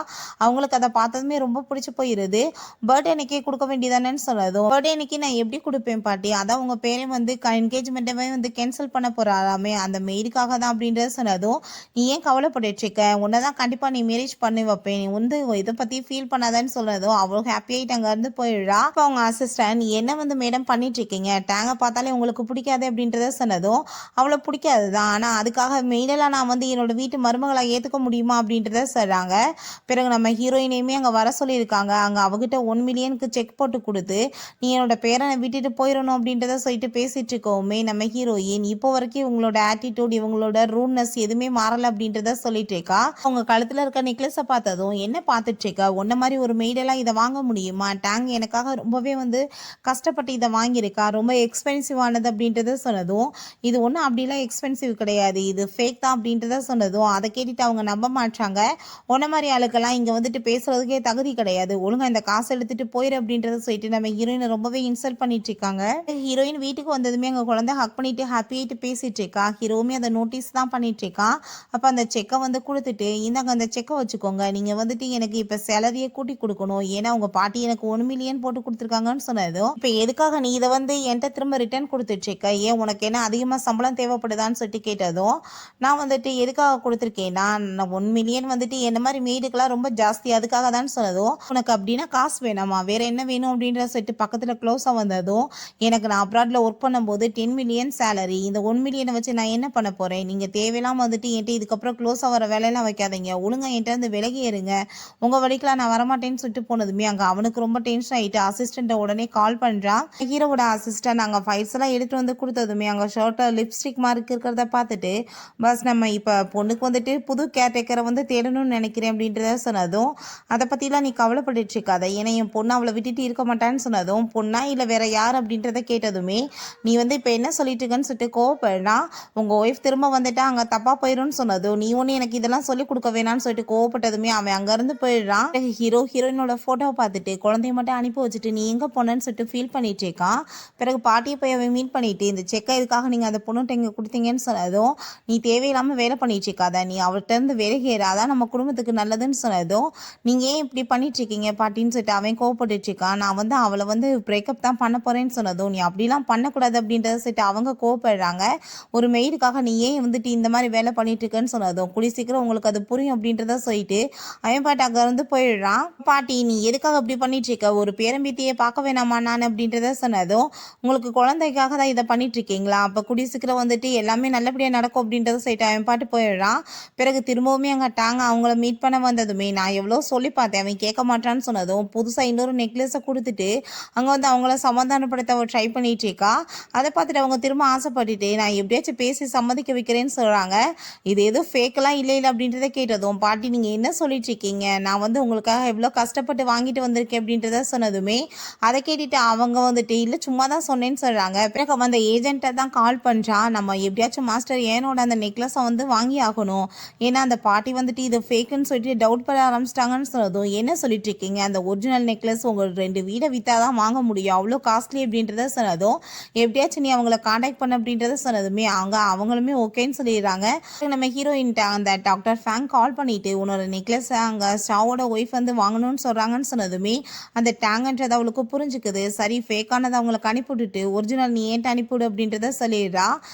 அவங்களுக்கு அதை பார்த்ததுமே ரொம்ப பிடிச்சி போயிடுது. பர்த்டே அன்னைக்கே கொடுக்க வேண்டியதானேன்னு சொன்னதும், பர்த்டே அன்னைக்கு நான் எப்படி கொடுப்பேன் பாட்டி, அதான் உங்கள் பேரையும் வந்து என்கேஜ்மெண்ட்டவே வந்து கேன்சல் பண்ண போகிறாமே அந்த மெய்டுக்காக தான் அப்படின்றத சொன்னதும், நீ ஏன் கவலைப்பட்டுட்டு இருக்க, உன்னை தான் கண்டிப்பாக நீ மேரேஜ் பண்ணி வைப்பேன், நீ வந்து இதை பற்றி ஃபீல் பண்ணாதான்னு சொன்னதும் அவ்வளோ ஹாப்பியாகிட்டு அங்கேருந்து போயிடுறா. இப்போ அவங்க அசிஸ்டன்ட், என்ன வந்து மேடம் பண்ணிட்டு இருக்கீங்க, டேங்கை பார்த்தாலே உங்களுக்கு பிடிக்காது அப்படின்றத சொன்னதும், அவ்வளோ பிடிக்காது தான், ஆனால் அதுக்காக மெயினெல்லாம் நான் வந்து என்னோட வீட்டு மருமகளை ஏற்றுக்க முடியுமா அப்படின்றத சொல்கிறாங்க. பிறகு நம்ம ஹீரோயினையுமே அங்கே வர சொல்லியிருக்காங்க. அங்கே அவகிட்ட 1 மில்லியனுக்கு செக் போட்டு கொடுத்து நீ என்னோட பேரனை விட்டுட்டு போயிடணும் அப்படின்றத சொல்லிட்டு பேசிட்டு இருக்கோமே நம்ம ஹீரோயின், இப்போ வரைக்கும் இவங்களோட ஆட்டிடியூட் இவங்களோட ரூட்னஸ் எதுவுமே மாறலை அப்படின்றத சொல்லிட்டு இருக்கா. அவங்க கழுத்தில் இருக்க நெக்லஸை பார்த்ததும், என்ன பார்த்துட்டு இருக்கா, உன்ன மாதிரி ஒரு மெய்டெல்லாம் இதை வாங்க முடியுமா, டேங் எனக்காக ரொம்பவே வந்து கஷ்டப்பட்டு இதை வாங்கியிருக்கா, ரொம்ப எக்ஸ்பென்சிவ் ஆனது அப்படின்றத சொன்னதும், இது ஒன்றும் அப்படிலாம் எக்ஸ்பென்சிவ் கிடையாது, இது ஃபேக் தான் அப்படின்றத சொன்னதும் அதை கேட்டுட்டு அவங்க நம்ப மாட்டாங்க. உன்ன மாதிரி ஆளுக்கெல்லாம் இங்கே வந்துட்டு பேசுறதுக்கே தகுதி கிடையாது, ஒழுங்காக இந்த காசை எடுத்துட்டு போயிரு அப்படின்றத சொல்லிட்டு நம்ம ஹீரோயினை ரொம்பவே இன்சல்ட் பண்ணிட்டு இருக்காங்க. ஹீரோயின் வீட்டுக்கு வந்ததுமே அங்கே குழந்தை ஹக் பண்ணிட்டு ஹாப்பியாயிட்டு பேசிட்டு இருக்கா. ஹீரோவுமே அதை நோட்டீஸ் தான் பண்ணிட்டு இருக்கான். அப்போ அந்த செக்கை வந்து கொடுத்துட்டு, இந்தாங்க அந்த செக்கை வச்சுக்கோங்க, நீங்கள் வந்துட்டு எனக்கு இப்போ சேலரியை கூட்டி கொடுக்கணும், ஏன்னா உங்கள் பாட்டி எனக்கு 1 மில்லியன் போட்டு கொடுத்துருக்காங்க கொடுத்துருக்காங்கன்னு சொன்னதும், இப்போ எதுக்காக நீ இதை வந்து என்கிட்ட திரும்ப ரிட்டர்ன் கொடுத்துட்ருக்க, ஏன் உனக்கு என்ன அதிகமாக சம்பளம் தேவைப்படுதான்னு சொல்லிட்டு கேட்டதும், நான் வந்துட்டு எதுக்காக கொடுத்துருக்கேன்னா, நான் 1 மில்லியன் வந்துட்டு என்ன மாதிரி மெய்டுக்கெல்லாம் ரொம்ப ஜாஸ்தி, அதுக்காக தான் சொன்னதும், உனக்கு அப்படின்னா காசு வேணாமா, வேற என்ன வேணும் அப்படின்ற சொல்லிட்டு பக்கத்தில் க்ளோஸாக வந்ததும், எனக்கு நான் அப்ராட்ல ஒர்க் பண்ணும்போது 10 மில்லியன் சேலரி, இந்த 1 மில்லியனை வச்சு நான் என்ன பண்ண போறேன், நீங்க தேவையில்லாம வந்துட்டு என்கிட்ட இதுக்கப்புறம் க்ளோஸாக வர வேலையெல்லாம் வைக்காதீங்க, ஒழுங்கா என்கிட்ட இருந்து விலகி இருங்க, உங்க வழிக்கெல்லாம் நான் வரமாட்டேன்னு சொல்லிட்டு போனதுமே அங்க அவனுக்கு ரொம்ப டென்ஷன் ஆயிட்டு அசிஸ்டண்ட்டை உடனே கால் பண்றான். ஹீரோவோட அசிஸ்டன்ட் அங்க ஃபைல்ஸ் எல்லாம் எடுத்து வந்து கொடுத்ததுமே அங்க ஷர்ட்ல லிப்ஸ்டிக் மார்க் இருக்கிறத பார்த்துட்டு, பஸ் நம்ம இப்ப பொண்ணுக்கு வந்துட்டு புது கேர்டேக்கரை வந்து தேடணும்னு நினைக்கிறேன் அப்படின்றத சொன்னதும், அதை பத்திலாம் நீ கவலைப்பட்டுட்டு இருக்காத, ஏன்னா என் பொண்ணு அவளை விட்டுட்டு இருக்க மாட்டான்னு சொன்னதும், பொண்ணா இல்ல வேற யார் அப்படின்றத கேட்டதுமே, நீ வந்து இப்ப என்ன சொல்லிட்டு இருக்கன்னு சொல்லிட்டு கோவப்படுறா. உங்க ஒய்ஃப் திரும்ப வந்துட்டா அங்க தப்பா போயிரும்னு சொன்னதும், நீ ஒண்ணு எனக்கு இதெல்லாம் சொல்லி கொடுக்க வேணாம்னு சொல்லிட்டு கோவப்பட்டதுமே அவன் அங்க இருந்து போயிடுறான். ஹீரோயினோட போட்டோவை பார்த்துட்டு குழந்தைய மட்டும் அனுப்பி வச்சுட்டு நீ எங்க போனன்னு சொல்லிட்டு ஃபீல் பண்ணிட்டு இருக்கான். பிறகு பாட்டியை போய் அவன் மீட் பண்ணிட்டு, இந்த செக்கை இதுக்காக நீங்க அந்த பொண்ணுகிட்ட இங்க கொடுத்தீங்கன்னு சொன்னதும், நீ தேவையில்லாம வேலை பண்ணிட்டு இருக்காத, நீ அவள்கிட்ட இருந்து விலகேற, அதான் நம்ம குடும்பத்துக்கு நல்லதுன்னு சொன்னதும், நீங்க ஏன் இப்படி பண்ணிட்டு இருக்கீங்க பாட்டின்னு சொல்லிட்டு அவன் கோவப்பட்டுட்டு இருக்கான். நான் வந்து அவளை வந்து பிரேக்கப் தான் பண்ண போறேன்னு சொன்னதும், நீ அப்படிலாம் பண்ணக்கூடாது அப்படின்றத சொல்லிட்டு அவங்க கோவப்படுறாங்க. ஒரு மெய்டுக்காக நீ ஏன் வந்துட்டு இந்த மாதிரி வேலை பண்ணிட்டு இருக்கன்னு சொன்னதும், கூடி சீக்கிரம் உங்களுக்கு அது புரியும் அப்படின்றத சொல்லிட்டு அவன் பாட்டு அங்க இருந்து போயிடுறான். பாட்டி நீ எதுக்காக அப்படி பண்ணிட்டு இருக்க, ஒரு பேரம்பேத்தியை பார்க்க வேணாமா நான் அப்படின்றத சொன்னதும், உங்களுக்கு குழந்தைக்காக தான் இதை பண்ணிட்டு இருக்கீங்களா, அப்ப கூடிய சீக்கிரம் வந்துட்டு எல்லாமே நல்லபடியா நடக்கும் அப்படின்றத சொல்லிட்டு அவன் பாட்டு போயிடுறான். பிறகு திரும்பவுமே அங்க டாங்க அவங்கள மீட் பண்ண வந்ததுமே, நான் எவ்வளோ சொல்லி பார்த்தேன் அவன் கேட்க மாட்டான்னு சொன்னதும், புதுசா இன்னொரு நெக்லஸை கொடுத்துட்டு அங்க வந்து அவங்கள சமாதானப்படுத்த அவ ட்ரை பண்ணிட்டு இருக்கா. அதை பார்த்துட்டு அவங்க திரும்ப ஆசைப்பட்டுட்டு நான் எப்படியாச்சும் பேசி சம்மதிக்க வைக்கிறேன்னு சொல்றாங்க. இது எதுவும் ஃபேக்கெல்லாம் இல்லை இல்லை அப்படின்றத கேட்டதும், பாட்டி நீங்க என்ன சொல்லிட்டு இருக்கீங்க, நான் வந்து உங்களுக்காக எவ்வளோ கஷ்டப்பட்டு வாங்கிட்டு வந்திருக்கேன் அப்படின்றத சொன்னதுமே, அதை கேட்டுட்டு அவங்க வந்துட்டு இல்லை சும்மா தான் சொன்னேன்னு சொல்றாங்க. பிறகு அந்த ஏஜென்ட்டை தான் கால் பண்றான், நம்ம எப்படியாச்சும் மாஸ்டர் ஏனோட அந்த நெக்லஸை வந்து வாங்கி ஆகணும், ஏன்னா அந்த பாட்டி வந்துட்டு இது ஃபேக்குன்னு சொல்லிட்டு டவுட் பண்ண ஆரம்பிச்சிட்டாங்கன்னு சொன்னதும், என்ன சொல்லிட்டு இருக்கீங்க, அந்த ஒரிஜினல் நெக்லஸ் உங்கள் 2 வீடை வித்தாதான் வாங்க முடியும், அவ்வளோ காஸ்ட்லி அப்படின்றத சொன்னதும், எப்படியாச்சும் நீ அவங்கள காண்டாக்ட் பண்ண அப்படின்றத சொன்னதுமே அவங்களுமே ஓகேன்னு சொல்லிடுறாங்க. நம்ம ஹீரோயின்ட்ட அந்த டாக்டர் ஃபேங் கால் பண்ணிட்டு உன்னோட நெக்லஸ் அங்க ஷாவோட ஒய்ஃப் வந்து வாங்கணும்னு சொல்றாங்கன்னு சொன்னதுமே அந்த டேங்கன்றது அவளுக்கு புரிஞ்சுக்குது. சரி ஃபேக்கானதை அவங்களுக்கு அனுப்பிவிட்டுட்டு ஒரிஜினல் நீ ஏன்ட்டு அனுப்பிவிடு அப்படின்றத சொல்லிடுறா.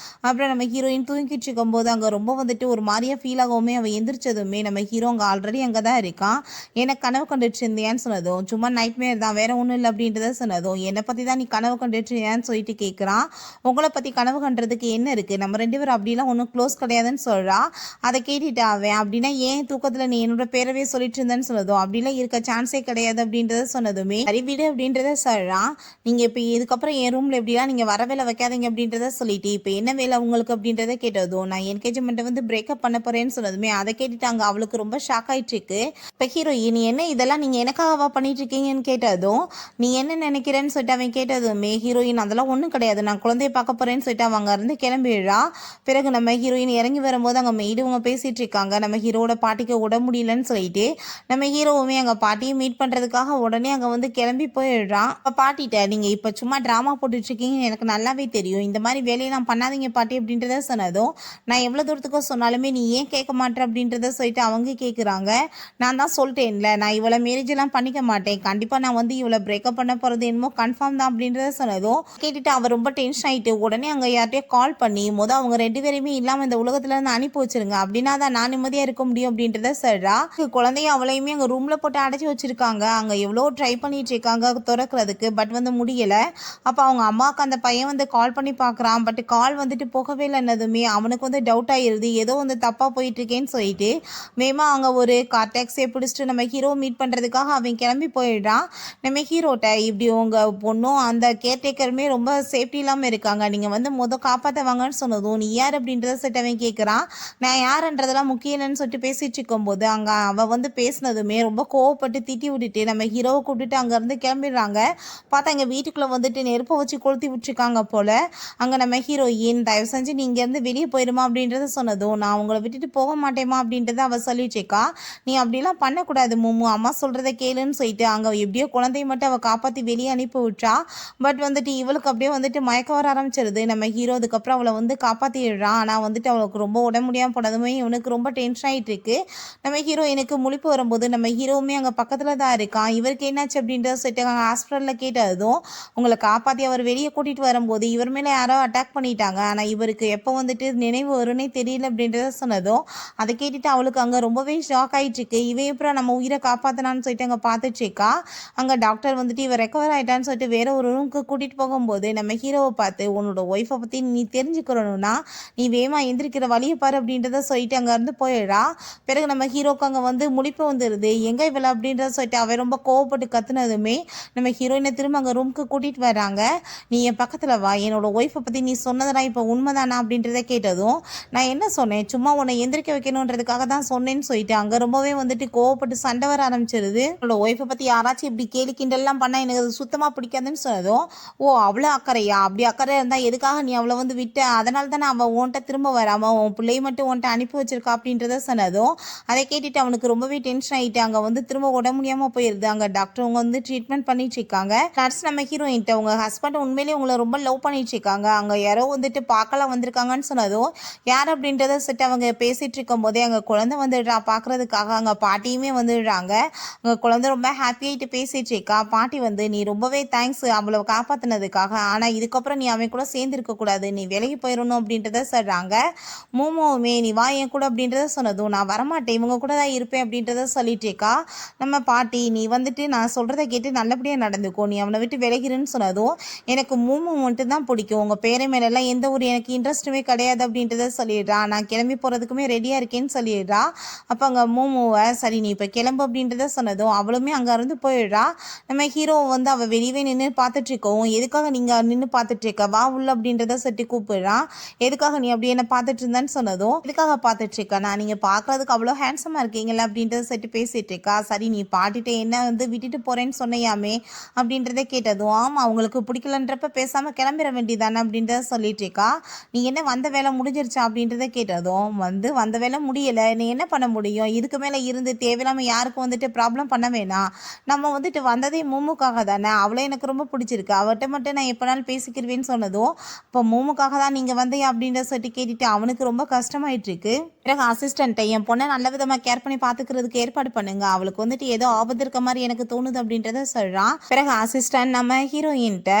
அப்புறம் நம்ம ஹீரோயின் தூங்கிட்டு இருக்கும்போது அங்கே ரொம்ப வந்துட்டு ஒரு மாதிரியா ஃபீல் ஆகவுமே அவள் எந்திரிச்சதுமே நம்ம ஹீரோ அங்கே ஆல்ரெடி அங்கே தான் இருக்கான். எனக்கு கனவு கண்டுட்டு இருந்தியான்னு சொன்னதும், சும்மா நைட்மேர் தான் வேற ஒன்றும் இல்லை அப்படின்றத சொன்னதும், என்னை பற்றி தான் நீ கனவு கண்டுட்டு இருந்தியான்னு சொல்லிட்டு கேட்குறான். உங்களை பற்றி கனவு கண்டுறதுக்கு என்ன இருக்குது, நம்ம 2 பேரும் அப்படிலாம் ஒன்றும் க்ளோஸ் கிடையாதுன்னு சொல்கிறா. அதை கேட்டுட்டு அவன் அப்படின்னா ஏன் தூக்கத்தில் நீ என்னோட பேரவே சொல்லிட்டு இருந்தேன்னு சொன்னதும், அப்படிலாம் இருக்க சான்ஸே கிடையாது அப்படின்றத சொன்னதுமே சரி விடு அப்படின்றத சொல்கிறான். நீங்கள் இப்போ இதுக்கப்புறம் என் ரூமில் எப்படிலாம் நீங்கள் வர வேலை வைக்காதீங்க அப்படின்றத சொல்லிட்டு இப்போ என்ன வேலை உங்களுக்கு அப்படின்றத கேட்டதும், நான் என்கேஜ்மெண்ட்டை வந்து பிரேக்கப் பண்ண போகிறேன்னு சொன்னதுமே அதை கேட்டுட்டாங்க அவளுக்கு ரொம்ப ஷாக் ஆகிட்டு இருக்கு. இப்போ ஹீரோயின் என்ன இதெல்லாம் நீங்கள் எனக்காகவா பண்ணிட்டு இருக்கீங்கன்னு கேட்டதும், நீ என்ன நினைக்கிறேன்னு சொல்லிட்டு அவன் கேட்டதுமே ஹீரோயின் அதெல்லாம் ஒன்றும் கிடையாது, நான் குழந்தைய பார்க்க போகிறேன்னு சொல்லிட்டு அவங்க இருந்து கிளம்பிடுறா. பிறகு நம்ம ஹீரோயின் இறங்கி வரும்போது அங்கே மெய்டுவங்க பேசிட்டு இருக்காங்க. நம்ம ஹீரோட பாட்டிக்கு உட முடியலன்னு சொல்லிட்டு நம்ம ஹீரோவுமே அங்கே பாட்டியை மீட் பண்ணுறதுக்காக உடனே அங்கே வந்து கிளம்பி போயிடுறான். இப்போ பாட்டிட்ட நீங்கள் இப்போ சும்மா ட்ராமா போட்டுட்டு இருக்கீங்கன்னு எனக்கு நல்லாவே தெரியும், இந்த மாதிரி வேலையெல்லாம் பண்ணாதீங்க பாட்டி அப்படின்றத சொன்னதும், நான் எவ்வளோ தூரத்துக்கு சொன்னாலுமே நீ ஏன் கேட்க மாட்டேன் அப்படின்றத சொல்லிட்டு அவங்க கேட்குறாங்க. நான் தான் சொல்லிட்டேன்ல, நான் இவளை மேரேஜ் எல்லாம் பண்ணிக்க மாட்டேன், கண்டிப்பாக நான் வந்து இவளை பிரேக்கப் பண்ண போகிறது என்னமோ கன்ஃபார்ம் தான் அப்படின்றத சொன்னதும் கேட்டுட்டு அவர் ரொம்ப டென்ஷன் ஆகிட்டு உடனே அங்கே யார்கிட்டயோ கால் பண்ணி அவங்க 2 பேருமே இல்லாமல் இந்த உலகத்துல இருந்து அனுப்பி வச்சிருங்க, அப்படின்னா தான் நான் நிம்மதியாக இருக்க முடியும் அப்படின்றத சொல்றா. குழந்தைய அவளையுமே அங்கே ரூமில் போட்டு அடைச்சி வச்சிருக்காங்க. அங்கே எவ்வளோ ட்ரை பண்ணிட்டு இருக்காங்க திறக்கிறதுக்கு, பட் வந்து முடியலை. அப்போ அவங்க அம்மாவுக்கு அந்த பையன் வந்து கால் பண்ணி பார்க்குறான், பட் கால் வந்துட்டு போகவே இல்லைன்னதுமே அவனுக்கு வந்து டவுட் ஆகிடுது, ஏதோ வந்து தப்பாக போயிட்டு இருக்கேன்னு சொல்லிட்டு வேமா அங்கே ஒரு கார் டாக்ஸியை பிடிச்சிட்டு நம்ம ஹீரோ மீட் பண்ணுறதுக்காக அவன் கிளம்பி போயிடுறான். நம்ம ஹீரோட்ட இப்படி உங்கள் பொண்ணும் அந்த கேர்டேக்கருமே ரொம்ப சேஃப்டி இல்லாமல் இருக்காங்க, நீங்கள் வந்து காப்பாற்ற வாங்கன்னு சொன்னதும், நீ யார் அப்படின்றத சொல்லிட்டு அவன் கேட்குறான். நான் யாருன்றதெல்லாம் முக்கியம் இல்லைன்னு சொல்லிட்டு பேசிட்டு இருக்கும்போது அங்கே அவள் வந்து பேசினதுமே ரொம்ப கோவப்பட்டு திட்டி விட்டுட்டு நம்ம ஹீரோவை கூப்பிட்டுட்டு அங்கேருந்து கிளம்பிடுறாங்க. பார்த்தா எங்கள் வீட்டுக்குள்ளே வந்துட்டு நெருப்பை வச்சு கொளுத்தி விட்டுருக்காங்க போல். அங்கே நம்ம ஹீரோயின் தயவு செஞ்சு நீ இங்கேருந்து வெளியே போயிடுமா அப்படின்றத சொன்னதும், நான் உங்களை விட்டுட்டு போக மாட்டேமா அப்படின்றத அவள் சொல்லிட்டு இருக்கா. நீ அப்படிலாம் பண்ணக்கூடாது மூமு, அம்மா சொல்கிறத கேளுன்னு சொல்லிட்டு அங்கே எப்படியோ குழந்தைய மட்டும் அவள் காப்பாற்றி வெளியே அனுப்பி விட்றா. பட் வந்துட்டு இவளுக்கு அப்படியே வந்துட்டு மயக்க வர ஆரம்பிச்சிருது. நம்ம ஹீரோ அதுக்கப்புறம் அவளை வந்து காப்பாற்றிடுறான். ஆனால் வந்துட்டு அவளுக்கு ரொம்ப உடம்பு முடியாமல் போனதுமே இவனுக்கு ரொம்ப டென்ஷன் ஆகிட்டு இருக்கு. நம்ம ஹீரோயினுக்கு முழிப்பு வரும்போது நம்ம ஹீரோவுமே அங்கே பக்கத்தில் தான் இருக்கான். இவருக்கு என்னாச்சு அப்படின்றத சொல்லிட்டு ஹாஸ்பிட்டலில் கேட்டதும் உங்களை காப்பாற்றி அவர் வெளியே கூட்டிகிட்டு வரும்போது இவர் மேலே யாரோ அட்டாக் பண்ணிட்டாங்க, ஆனால் இவருக்கு எப்போ வந்துட்டு நினைவு வரும்னே தெரியல அப்படின்றத சொன்னதும் அதை கேட்டுட்டு அவளுக்கு அங்கே ரொம்பவே ஷாக் ஆகிட்டுருக்கு. இவன் எப்பறம் நம்ம உயிரை காப்பாற்றினான்னு சொல்லிட்டு அங்கே பார்த்துட்ருக்கா. அங்கே டாக்டர் வந்துட்டு இவர் ரெக்கவர் ஆகிட்டான்னு சொல்லிட்டு வேற ஒரு ரூமுக்கு கூட்டிகிட்டு போகும்போது நம்ம ஹீரோவை பார்த்து உன்னோட ஒய்ஃபை பற்றி நீ தெரிஞ்சுக்கணும்னா நீ வேமா எந்திரிக்கிற வழியை பாரு அப்படின்றத சொல்லிட்டு அங்கேருந்து போயிடுறா. பிறகு நம்ம ஹீரோக்கு அங்கே வந்து முழிப்பு வந்துடுது. எங்கே இவளை அப்படின்றத சொல்லிட்டு அவன் ரொம்ப கோவப்பட்டு கத்துனதுமே நம்ம ஹீரோயினை திரும்ப அங்கே ரூமுக்கு கூட்டிகிட்டு வராங்க. நீ என் பக்கத்தில் வா, என்னோட ஒய்ஃபை பற்றி நீ சொன்னதெல்லாம் இப்போ உண்மைதானா அப்படின்றத கேட்டதும் நான் என்ன சொன்னேன், சும்மா உன்னை எந்திரிக்க வைக்கணுன்றதுக்காக தான் சொன்னேன்னு சொல்லிட்டு அங்கே ரொம்பவே வந்துட்டு கோவப்பட்டு சண்டை வர ஆரம்பிச்சிருது. என்னோட ஒய்ஃபை பற்றி யாராச்சும் இப்படி கேலி கிண்டல்லாம் பண்ணால் எனக்கு அது சுத்தமாக பிடிக்காதுன்னு சொன்னதும் ஓ அவ்வளோ அக்கறையா, அப்படி அக்கறை இருந்தால் எதுக்காக நீ அவளை வந்து விட்ட, அதனால தானே அவள் உன்ட்ட திரும்ப வராமல் உன் பிள்ளையை மட்டும் உன்ட்ட அனுப்பி வச்சிருக்கா அப்படின்றத சொன்னதும் அதை கேட்டுட்டு அவனுக்கு ரொம்பவே டென்ஷன் ஆகிட்டு அங்கே வந்து திரும்ப உடம்பு முடியாமல் போயிடுது. அங்கே டாக்டர் அவங்க வந்து ட்ரீட்மெண்ட் பண்ணிட்டு இருக்காங்க. நர்ஸ் நம்ம ஹீரோயின்ட்ட உங்கள் ஹஸ்பண்ட் உண்மையிலேயே உங்களை ரொம்ப லவ் பண்ணிட்டு இருக்காங்க, அங்கே யாரோ வந்துட்டு பார்க்கலாம் வந்திருக்காங்கன்னு சொன்னதும் யார் அப்படின்றத செட்டு அவங்க பேசிகிட்டு இருக்கும் போதே அங்கே குழந்தை வந்துடுறா பார்க்குறதுக்காக. அங்கே பாட்டியுமே வந்துடுறாங்க. அங்கே குழந்தை ரொம்ப ஹாப்பியாகிட்டு பேசிகிட்டு இருக்கா. பாட்டி வந்து நீ ரொம்பவே தேங்க்ஸ் அவளை காப்பாற்றினதுக்காக, ஆனால் இதுக்கப்புறம் நீ அவன் கூட சேர்ந்து இருக்கக்கூடாது, நீ விலகி போயிடணும் அப்படின்றத சொல்கிறாங்க. மூமோவுமே நீ வா என் கூட அப்படின்றத சொன்னதும் நான் வரமாட்டேன் இவங்க கூட தான் இருப்பேன் அப்படின்றத சொல்லிட்டு இருக்கா. நம்ம பாட்டி நீ வந்துட்டு நான் சொல்கிறத கேட்டு நல்லபடியாக நடந்துக்கோ, நீ அவனை விட்டு விலகிறன்னு சொன்னதும் எனக்கு மூமோ மட்டும் தான் பிடிக்கும், உங்கள் பேரை மேலெல்லாம் எந்த ஒரு எனக்கு இன்ட்ரெஸ்ட்டுமே கிடையாது அப்படின்றத சொல்லிடுறா. நான் கிளம்பி போகிறதுக்குமே ரெடியாக இருக்கேன்னு சொல்லிடுறா. அப்போ அங்கே மூமோவை சரி நீ இப்போ கிளம்பு அப்படின்றத சொன்னதும் அவளுமே அங்கே இருந்து போயிடுறா. நம்ம ஹீரோவை வந்து அவள் வெளியவே நின்று பார்த்துட்ருக்கவும் எதுக்காக நீங்கள் நின்று பார்த்துட்ருக்க வா உள்ள அப்படின்றத சொல்லி கூப்பிடுறான். எதுக்காக நீ அப்படி என்ன பார்த்துட்டு இருந்தான்னு சொன்னதும் எதுக்காக பார்த்துட்ருக்கா, நான் நீங்கள் பார்க்குறதுக்கு அவ்வளோ ஹேண்ட்ஸமாக இருக்கீங்களா அப்படின்றத சொல்லி பேசிகிட்டு இருக்கா. சரி நீ பாட்டிகிட்ட என்ன வந்து விட்டுட்டு போகிறேன்னு சொன்னையாமே அப்படின்றத கேட்டதும் ஆமாம் அவங்களுக்கு பிடிக்கலன்றப்ப பேசாமல் கிளம்பிட வேண்டியதானே அப்படின்றத சொல்லிட்டு இருக்கா. நீ என்ன வந்த வேலை முடிஞ்சிருச்சா அப்படின்றத கேட்டதும் வந்த வேலை முடியலை, நீ என்ன பண்ண முடியும், இதுக்கு மேலே இருந்து தேவையில்லாமல் யாருக்கும் வந்துட்டு ப்ராப்ளம் பண்ண வேணாம், நம்ம வந்துட்டு வந்ததே மூமுக்காக தானே, அவளை எனக்கு ரொம்ப பிடிச்சிருக்கு, அவர்கிட்ட மட்டும் நான் எப்போனாலும் பேசிக்கிருவேன்னு சொன்னதும் இப்போ மூமுக்காக தான் நீங்கள் வந்தையா அப்படின்றத சொல்லி கேட்டுட்டு அவனுக்கு ரொம்ப கஷ்டமாயிட்டு இருக்கு. பிறகு அசிஸ்டண்ட்டை என் பொண்ணை நல்ல விதமாக கேர் பண்ணி பார்த்துக்கிறதுக்கு ஏற்பாடு பண்ணுங்க, அவளுக்கு வந்துட்டு ஏதோ ஆபத்து இருக்க மாதிரி எனக்கு தோணுது அப்படின்றத சொல்கிறான். பிறகு அசிஸ்டன்ட் நம்ம ஹீரோயின்ட்ட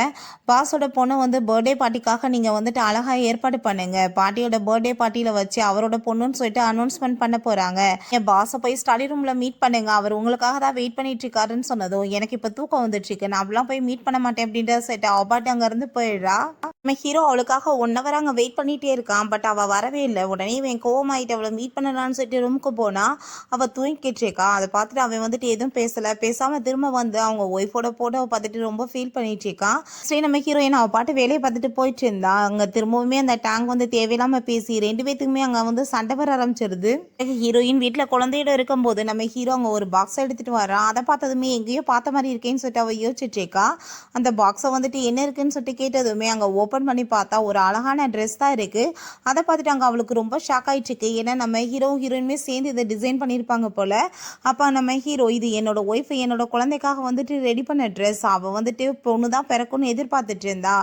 பாஸோட பொண்ணு வந்து பர்த்டே பார்ட்டிக்காக நீங்கள் வந்துட்டு அழகாக ஏற்பாடு பண்ணுங்க, பாட்டியோட பர்த்டே பார்ட்டியில் வச்சு அவரோட பொண்ணுன்னு சொல்லிட்டு அனௌன்ஸ்மெண்ட் பண்ண போகிறாங்க, என் பாஸை போய் ஸ்டடி ரூமில் மீட் பண்ணுங்க, அவர் உங்களுக்காக தான் வெயிட் பண்ணிட்டு இருக்காருன்னு சொன்னதும் எனக்கு இப்போ தூக்கம் வந்துட்டுருக்கு, நான் அப்படிலாம் போய் மீட் பண்ண மாட்டேன் அப்படின்றத சொல்லிட்டு அப்பாட்டு அங்கேருந்து போயிடுறா. நம்ம ஹீரோ அவளுக்காக 1 hour அங்கே வெயிட் பண்ணிகிட்டே இருக்கான். பட் அவள் வரவே இல்லை. உடனே இவன் கோவமாயிட்டு அவளை மீட் பண்ணலான்னு சொல்லிட்டு ரூமுக்கு போனால் அவள் தூங்கிட்டு இருக்கா. அதை பார்த்துட்டு அவன் வந்துட்டு எதுவும் பேசலை, பேசாமல் திரும்ப வந்து அவங்க ஒய்ஃபோட போட்டோவை பார்த்துட்டு ரொம்ப ஃபீல் பண்ணிட்டு இருக்கான். சரி நம்ம ஹீரோயின் அவள் பாட்டு வேலையை பார்த்துட்டு போயிட்டு இருந்தா. அங்கே திரும்பவுமே அந்த டேங்க் வந்து தேவையில்லாமல் பேசி 2 பேத்துக்குமே அங்கே வந்து சண்டை வர ஆரம்பிச்சிருது. ஹீரோயின் வீட்டில் குழந்தையோட இருக்கும்போது நம்ம ஹீரோ அங்கே ஒரு பாக்ஸை எடுத்துகிட்டு வரான். அதை பார்த்ததுமே எங்கேயோ பார்த்த மாதிரி இருக்கேன்னு சொல்லிட்டு அவள் யோசிச்சுட்டு இருக்கா. அந்த பாக்ஸை வந்துட்டு என்ன இருக்குன்னு சொல்லிட்டு கேட்டதுமே அங்கே ஓப்பன் பண்ணி பார்த்தா ஒரு அழகான ட்ரெஸ் தான் இருக்குது. அதை பார்த்துட்டு அங்கே அவளுக்கு ரொம்ப ஷாக் ஆகிட்டுருக்கு. ஏன்னா நம்ம ஹீரோயினுமே சேர்ந்து இதை டிசைன் பண்ணியிருப்பாங்க போல். அப்போ நம்ம ஹீரோ இது என்னோட ஒய்ஃப் என்னோட குழந்தைக்காக வந்துட்டு ரெடி பண்ண ட்ரெஸ், அவள் வந்துட்டு பொண்ணு தான் பிறக்கும்னு எதிர்பார்த்துட்டு இருந்தா,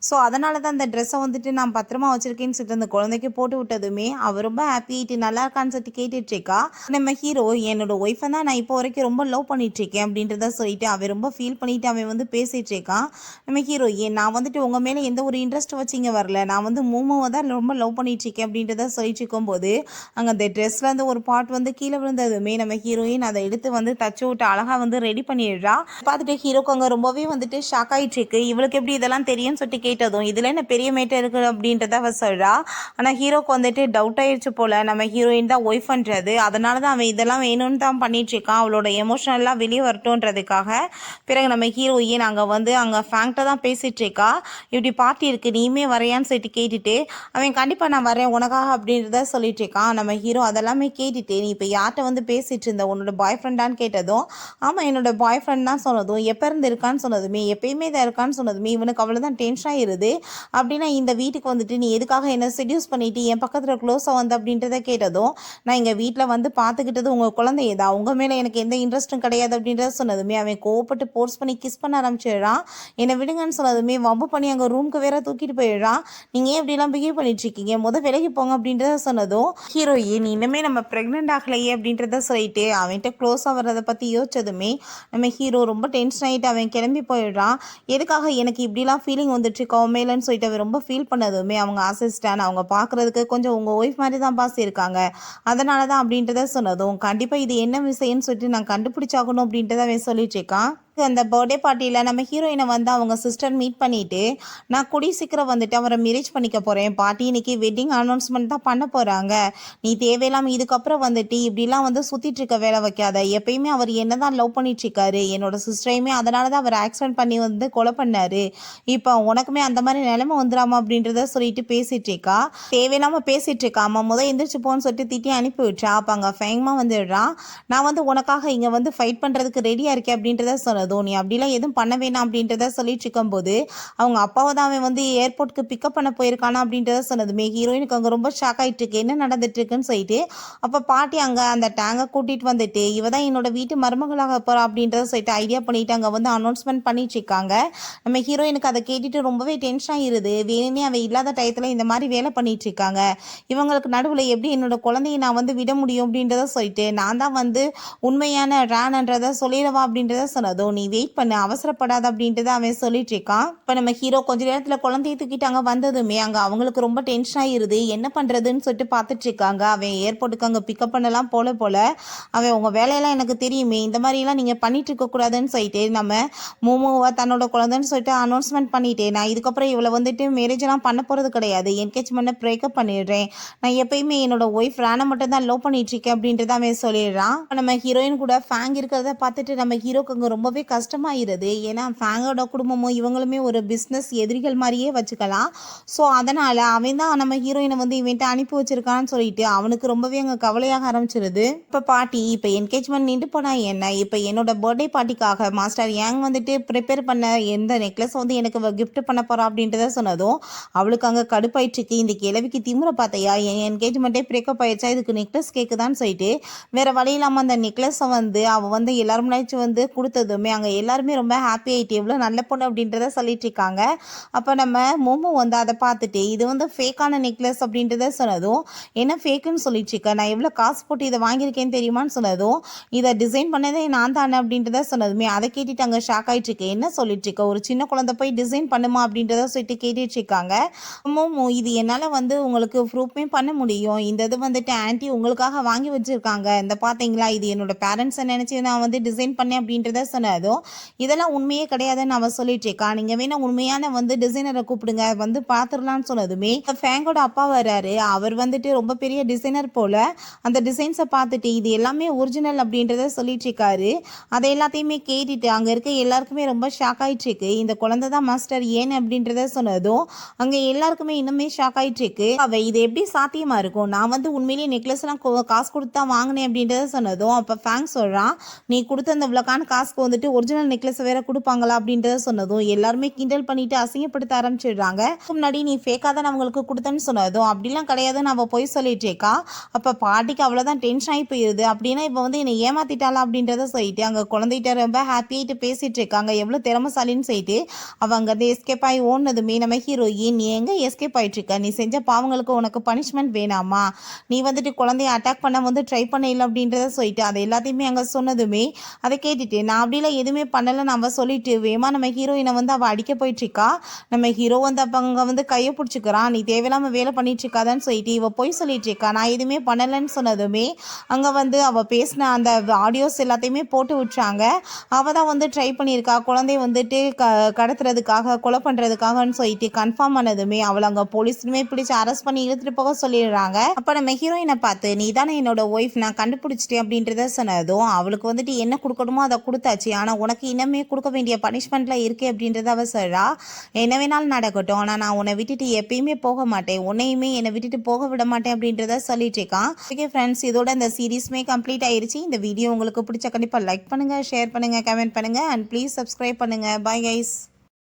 ஸோ அதனால தான் அந்த ட்ரெஸ்ஸை வந்துட்டு நான் பத்திரமா வச்சுருக்கேன்னு சொல்லிட்டு அந்த குழந்தைக்கு போட்டு விட்டதுமே அவள் ரொம்ப ஹாப்பி ஆகிட்டு நல்லா இருக்கான்னு சொல்லிட்டு கேட்டுட்ருக்கா. நம்ம ஹீரோ என்னோட ஒய்ஃபை தான் நான் இப்போ வரைக்கும் ரொம்ப லவ் பண்ணிகிட்ருக்கேன் அப்படின்றத சொல்லிட்டு அவன் ரொம்ப ஃபீல் பண்ணிவிட்டு அவன் வந்து பேசிகிட்டு இருக்கான். நம்ம ஹீரோ நான் வந்துட்டு உங்கள் மேலே எந்த ஒரு இன்ட்ரெஸ்ட் வச்சிங்க வரல, நான் வந்து மூமோவை தான் ரொம்ப லவ் பண்ணிகிட்ருக்கேன் அப்படின்றத சொல்லிட்டு இருக்கும்போது அங்கே அந்த ட்ரெஸ்லேருந்து ஒரு பார்ட் வந்து கீழே விழுந்ததுமே நம்ம ஹீரோயின் அதை எடுத்து வந்து தச்சு விட்டு அழகாக வந்து ரெடி பண்ணிடுறா. பார்த்துட்டு ஹீரோக்கு அங்கே ரொம்பவே வந்துட்டு ஷாக் ஆகிட்டுருக்கு. இவளுக்கு எப்படி இதெல்லாம் தெரியும்னு சொல்லிட்டு கேட்டதும் இதில் என்ன பெரிய மேட்டர் இருக்குது அப்படின்றத அவள் சொல்கிறா. ஆனால் ஹீரோக்கு வந்துட்டு டவுட் ஆயிடுச்சு போல், நம்ம ஹீரோயின் தான் ஒய்ஃப்ன்றது, அதனால தான் அவன் இதெல்லாம் வேணும்னு தான் பண்ணிகிட்ருக்கான், அவளோட எமோஷனல்லாம் வெளியே வரட்டும்ன்றதுக்காக. பிறகு நம்ம ஹீரோயின் அங்கே வந்து அங்கே ஃபேங்க்டாக தான் பேசிகிட்டு இருக்கா. இப்படி பார்ட்டி இருக்குது நீயுமே வரையான்னு சொல்லிட்டு கேட்டுட்டு அவன் கண்டிப்பாக நான் வரேன் உனக்காக அப்படின்றத சொல்லிட்டு இருக்கான். நம்ம ஹீரோ அதெல்லாமே கேட்டுட்டு நீ இப்போ யார்கிட்ட வந்து பேசிகிட்டு இருந்த, உன்னோட பாய் ஃப்ரெண்டான்னு கேட்டதும் ஆமாம் என்னோட பாய் ஃப்ரெண்ட் தான் சொன்னதும் எப்போ இருந்து இருக்கான்னு சொன்னதுமே எப்பயுமே தான் இருக்கான்னு சொன்னதுமே இவனுக்கு அவ்வளோதான் டென்ஷன் ஆகிடுது. அப்படின்னா இந்த வீட்டுக்கு வந்துட்டு நீ எதுக்காக என்ன செடியூஸ் பண்ணிவிட்டு என் பக்கத்தில் க்ளோஸாக வந்து அப்படின்றத கேட்டதும் நான் எங்கள் வீட்டில் வந்து பார்த்துக்கிட்டது உங்கள் குழந்தையதான், உங்கள் மேலே எனக்கு எந்த இன்ட்ரெஸ்ட்டும் கிடையாது அப்படின்றத சொன்னதுமே அவன் கோவப்பட்டு போர்ஸ் பண்ணி கிஸ் பண்ண ஆரம்பிச்சிடுறான். என்னை விடுங்கன்னு சொன்னதுமே வம்பு பண்ணி அங்கே ரூமுக்கு வேற தூக்கிட்டு போயிடுறான். நீங்கள் ஏன் இப்படிலாம் பிஹேவ் பண்ணிட்டு இருக்கீங்க, விலகி போங்க அப்படின்றத சொன்னதும் ஹீரோயின் இன்னுமே நம்ம ப்ரெக்னென்ட் ஆகலையே அப்படின்றத சொல்லிட்டு அவன்கிட்ட க்ளோஸாக வர்றதை பற்றி யோசிச்சதுமே நம்ம ஹீரோ ரொம்ப டென்ஷன் நெக்ஸ்ட் நைட் அவன் கிளம்பி போயிடுறான். எதுக்காக எனக்கு இப்படிலாம் ஃபீலிங் வந்துட்டு இருக்கா உண்மையிலன்னு சொல்லிட்டு அவன் ரொம்ப ஃபீல் பண்ணதுமே அவங்க அசிஸ்டன்ட் அவங்க பார்க்குறதுக்கு கொஞ்சம் உங்கள் ஒய்ஃப் மாதிரி தான் பாஸ் இருக்காங்க, அதனால தான் அப்படின்றத சொன்னதும் கண்டிப்பாக இது என்ன விஷயம்னு சொல்லிட்டு நான் கண்டுபிடிச்சாகணும் அப்படின்றத அவன் சொல்லிட்டு இருக்கான். அந்த பர்த்டே பார்ட்டியில் நம்ம ஹீரோயினை வந்து அவங்க சிஸ்டர் மீட் பண்ணிட்டு நான் கூடிய சீக்கிரம் வந்துட்டு அவரை மேரேஜ் பண்ணிக்க போகிறேன், பாட்டி இன்னைக்கு வெட்டிங் அனௌன்ஸ்மெண்ட் தான் பண்ண போகிறாங்க, நீ தேவையில்லாமல் இதுக்கப்புறம் வந்துட்டு இப்படிலாம் வந்து சுற்றிட்டு இருக்க வேலை வைக்காத, எப்பயுமே அவர் என்ன தான் லவ் பண்ணிட்டு இருக்காரு, என்னோட சிஸ்டரையுமே அதனால தான் அவர் ஆக்சிடென்ட் பண்ணி வந்து கொலை பண்ணாரு, இப்போ உனக்குமே அந்த மாதிரி நிலைமை வந்துடாமா அப்படின்றத சொல்லிட்டு பேசிட்டு இருக்கா. தேவையில்லாமல் பேசிட்டு இருக்கா. அம்மா எந்திரிச்சு போன்னு சொல்லிட்டு திட்டி அனுப்பி விட்றா. அப்போ அங்கே ஃபேங்மா வந்துடுறான். நான் வந்து உனக்காக இங்கே வந்து ஃபைட் பண்ணுறதுக்கு ரெடியாக இருக்கேன் அப்படின்றத சொன்னதும் நீ அப்படிலாம் எதுவும் பண்ண வேணாம் அப்படின்றத சொல்லிட்டு இருக்கும்போது அவங்க அப்பாவை தான் அவன் வந்து ஏர்போர்ட்டுக்கு பிக்கப் பண்ண போயிருக்கானா அப்படின்றத சொன்னதுமே ஹீரோயினுக்கு அங்கே ரொம்ப ஷாக் ஆகிட்டு இருக்கு, என்ன நடந்துட்டு இருக்குன்னு சொல்லிட்டு. அப்போ பாட்டி அங்கே அந்த டேங்கை கூட்டிகிட்டு வந்துட்டு இவ தான் என்னோட வீட்டு மருமகளாக போகிறா அப்படின்றத சொல்லிட்டு ஐடியா பண்ணிட்டு அங்கே வந்து அனௌன்ஸ்மெண்ட் பண்ணிட்டு இருக்காங்க. நம்ம ஹீரோயினுக்கு அதை கேட்டுட்டு ரொம்பவே டென்ஷன் ஆகிருது. வேணுன்னே அவன் இல்லாத டயத்தில் இந்த மாதிரி வேலை பண்ணிட்டு இருக்காங்க, இவங்களுக்கு நடுவில் எப்படி என்னோட குழந்தைய நான் வந்து விட முடியும் அப்படின்றத சொல்லிட்டு நான் தான் வந்து உண்மையான ரேன்ன்றதை சொல்லிடவா அப்படின்றத சொன்னதும் நீ வெயிட் பண்ண அவசரப்படாத அப்படின்றத அவன் சொல்லிட்டு இருக்கான். இப்போ நம்ம ஹீரோ கொஞ்ச நேரத்தில் குழந்தைய தூக்கிட்டு அங்கே வந்ததுமே அங்கே அவங்களுக்கு ரொம்ப டென்ஷன் ஆகிருது, என்ன பண்ணுறதுன்னு சொல்லிட்டு பார்த்துட்டு இருக்காங்க. அவன் ஏர்போர்ட்டுக்கு அங்கே பிக்கப் பண்ணலாம் போல அவன் உங்கள் வேலையெல்லாம் எனக்கு தெரியுமே, இந்த மாதிரிலாம் நீங்கள் பண்ணிட்டு இருக்கக்கூடாதுன்னு சொல்லிட்டு நம்ம மோமோவை தன்னோட குழந்தைன்னு சொல்லிட்டு அனௌன்ஸ்மெண்ட் பண்ணிட்டேன், நான் இதுக்கப்புறம் இவளை வந்துட்டு மேரேஜெல்லாம் பண்ண போகிறது கிடையாது, என்கேஜ்மெண்ட்டை பிரேக்கப் பண்ணிடுறேன், நான் எப்பயுமே என்னோட ஒய்ஃப் ரானை மட்டும் தான் லவ் பண்ணிட்டு இருக்கேன் அப்படின்றத அவன் சொல்லிடுறான். நம்ம ஹீரோயின் கூட ஃபேங் இருக்கிறத பார்த்துட்டு நம்ம ஹீரோக்கு அங்கே ரொம்பவே கஷ்டமாயிருது. ஏன்னா ஃபேங்கோட குடும்பமும் இவங்களுமே ஒரு பிஸ்னஸ் எதிரிகள் மாதிரியே வச்சுக்கலாம். ஸோ அதனால் அவன் தான் நம்ம ஹீரோயினை வந்து இவன்ட்டு அனுப்பி வச்சிருக்கான்னு சொல்லிட்டு அவனுக்கு ரொம்பவே அங்கே கவலையாக ஆரம்பிச்சிருது. இப்போ பாட்டி இப்போ என்கேஜ்மெண்ட் நின்று போனால் என்ன, இப்போ என்னோட பர்த்டே பார்ட்டிக்காக மாஸ்டர் ஏங் வந்துட்டு ப்ரிப்பேர் பண்ண எந்த நெக்லஸ் வந்து எனக்கு கிஃப்ட் பண்ண போகிறா அப்படின்றத சொன்னதும் அவளுக்கு அங்கே கடுப்பாயிடுச்சு. இந்த கிழவிக்கு திமுறை பார்த்தையா, என் என்கேஜ்மெண்ட்டே பிரேக்கப் ஆயிடுச்சா, இதுக்கு நெக்லஸ் கேட்குதான்னு சொல்லிட்டு வேறு வழி இல்லாமல் அந்த நெக்லஸை வந்து அவள் வந்து எல்லாரும் முன்னாடி வந்து கொடுத்ததுமே அங்கே எல்லாருமே ரொம்ப ஹாப்பி ஆகிட்டு எவ்வளோ நல்ல பொண்ணு அப்படின்றத சொல்லிட்டு இருக்காங்க. அப்போ நம்ம மோமோ வந்து அதை பார்த்துட்டு இது வந்து ஃபேக்கான நெக்லஸ் அப்படின்றத சொன்னதும் என்ன ஃபேக்குன்னு சொல்லிட்டு இருக்கேன், நான் எவ்வளோ காசு போட்டு இதை வாங்கியிருக்கேன்னு தெரியுமான்னு சொன்னதும் இதை டிசைன் பண்ணதே நான் தானே அப்படின்றத சொன்னதுமே அதை கேட்டுட்டு அங்கே ஷாக் ஆகிட்டு இருக்கு. என்ன சொல்லிட்டு இருக்க, ஒரு சின்ன குழந்தை போய் டிசைன் பண்ணுமா அப்படின்றத சொல்லிட்டு கேட்டுட்டு இருக்காங்க. மோமோ இது என்னால் வந்து உங்களுக்கு ப்ரூஃப்மே பண்ண முடியும், இந்த இது வந்துட்டு ஆன்ட்டி உங்களுக்காக வாங்கி வச்சுருக்காங்க, இந்த பார்த்தீங்களா இது என்னோட பேரண்ட்ஸை நினச்சி நான் வந்து டிசைன் பண்ணேன் அப்படின்றத சொன்னதும் இதெல்லாம் உண்மையே கிடையாதுன்னு அவள் சொல்லிட்டு இருக்கா. நீங்கள் வேணா உண்மையான வந்து டிசைனரை கூப்பிடுங்க வந்து பார்த்துடலான்னு சொன்னதுமே ஃபேங்கோட அப்பா வர்றாரு. அவர் வந்துட்டு ரொம்ப பெரிய டிசைனர் போல அந்த டிசைன்ஸை பார்த்துட்டு இது எல்லாமே ஒரிஜினல் அப்படின்றத சொல்லிட்டு இருக்காரு. அதை எல்லாத்தையுமே கேட்டுட்டு அங்கே இருக்க எல்லாருக்குமே ரொம்ப ஷாக் ஆகிட்டு இருக்கு. இந்த குழந்தை தான் மாஸ்டர் ஏன் அப்படின்றத சொன்னதும் அங்கே எல்லாருக்குமே இன்னுமே ஷாக் ஆகிட்டு இருக்கு. அவள் இது எப்படி சாத்தியமாக இருக்கும், நான் வந்து உண்மையிலேயே நெக்லஸ்லாம் காசு கொடுத்து தான் வாங்கினேன் அப்படின்றத சொன்னதும் அப்போ ஃபேங் சொல்கிறான், நீ கொடுத்த அந்த இவ்வளோக்கான காசுக்கு வந்துட்டு ஒரிஜினல் நெக்லஸ் வேற கொடுப்பாங்களா அப்படின்றத சொன்னதும் எல்லாருமே கிண்டல் பண்ணிட்டு அசிங்கப்படுத்த ஆரம்பிச்சிடுறாங்க. முன்னாடி நீ ஃபேக்காக தான் அவங்களுக்கு கொடுத்தேன்னு சொன்னதும் அப்படிலாம் கிடையாதுன்னு அவள் போய் சொல்லிட்டு இருக்கா. அப்போ பாட்டிக்கு அவ்வளோதான் டென்ஷன் ஆகி போயிடுது. அப்படின்னா இப்போ வந்து என்னை ஏமாத்திட்டாளா அப்படின்றத சொல்லிட்டு அங்கே குழந்தைகிட்ட ரொம்ப ஹாப்பியாகிட்டு பேசிட்டு இருக்காங்க, எவ்வளோ திறமைசாலின்னு சொல்லிட்டு அவள் அங்கேருந்து எஸ்கேப் ஆகி ஓடுனதுமே நம்ம ஹீரோயின் நீ எங்கே எஸ்கேப் ஆகிட்டு இருக்க, நீ செஞ்ச பாவங்களுக்கு உனக்கு பனிஷ்மெண்ட் வேணாமா, நீ வந்துட்டு குழந்தைய அட்டாக் பண்ண வந்து ட்ரை பண்ண இல்லை அப்படின்றத சொல்லிட்டு அதை எல்லாத்தையுமே அங்கே சொன்னதுமே அதை கேட்டுட்டு நான் அப்படிலாம் எதுவுமே பண்ணலைன்னு அவள் சொல்லிட்டு வேமா நம்ம ஹீரோயினை வந்து அவள் அடிக்க போயிட்டுருக்கா. நம்ம ஹீரோ வந்து அப்போ அங்கே வந்து கையை பிடிச்சிக்கிறான், நீ தேவையில்லாமல் வேலை பண்ணிட்டு இருக்காதான்னு சொல்லிட்டு இவள் போய் சொல்லிட்டு இருக்கா, நான் எதுவுமே பண்ணலைன்னு சொன்னதுமே அங்கே வந்து அவள் பேசின அந்த ஆடியோஸ் எல்லாத்தையுமே போட்டு விட்டுறாங்க. அவள் தான் வந்து ட்ரை பண்ணியிருக்கா குழந்தைய வந்துட்டு கடத்துறதுக்காக கொலை பண்ணுறதுக்காகன்னு சொல்லிட்டு கன்ஃபார்ம் பண்ணதுமே அவளை அங்கே போலீஸுமே பிடிச்சி அரெஸ்ட் பண்ணி இழுத்துட்டு போக சொல்லிடுறாங்க. அப்போ நம்ம ஹீரோயினை பார்த்து நீ தானே என்னோட ஒய்ஃப் நான் கண்டுபிடிச்சிட்டேன் அப்படின்றத சொன்னதும் அவளுக்கு வந்துட்டு என்ன கொடுக்கணுமோ அதை கொடுத்தாச்சு, ஆனால் உனக்கு இன்னமே கொடுக்க வேண்டிய பனிஷ்மெண்ட்லாம் இருக்குது அப்படின்றத அவள் சொல்கிறா. என்ன வேணாலும் நடக்கட்டும், ஆனால் நான் உன்னை விட்டுட்டு எப்பயுமே போக மாட்டேன், உன்னையுமே என்னை விட்டுட்டு போக விட மாட்டேன் அப்படின்றத சொல்லிட்டு இருக்கான். ஓகே ஃப்ரெண்ட்ஸ், இதோட இந்த சீரீஸ்மே கம்ப்ளீட் ஆயிடுச்சு. இந்த வீடியோ உங்களுக்கு பிடிச்ச கண்டிப்பாக லைக் பண்ணுங்கள், ஷேர் பண்ணுங்கள், கமெண்ட் பண்ணுங்கள் அண்ட் ப்ளீஸ் சப்ஸ்கிரைப் பண்ணுங்கள். Bye guys.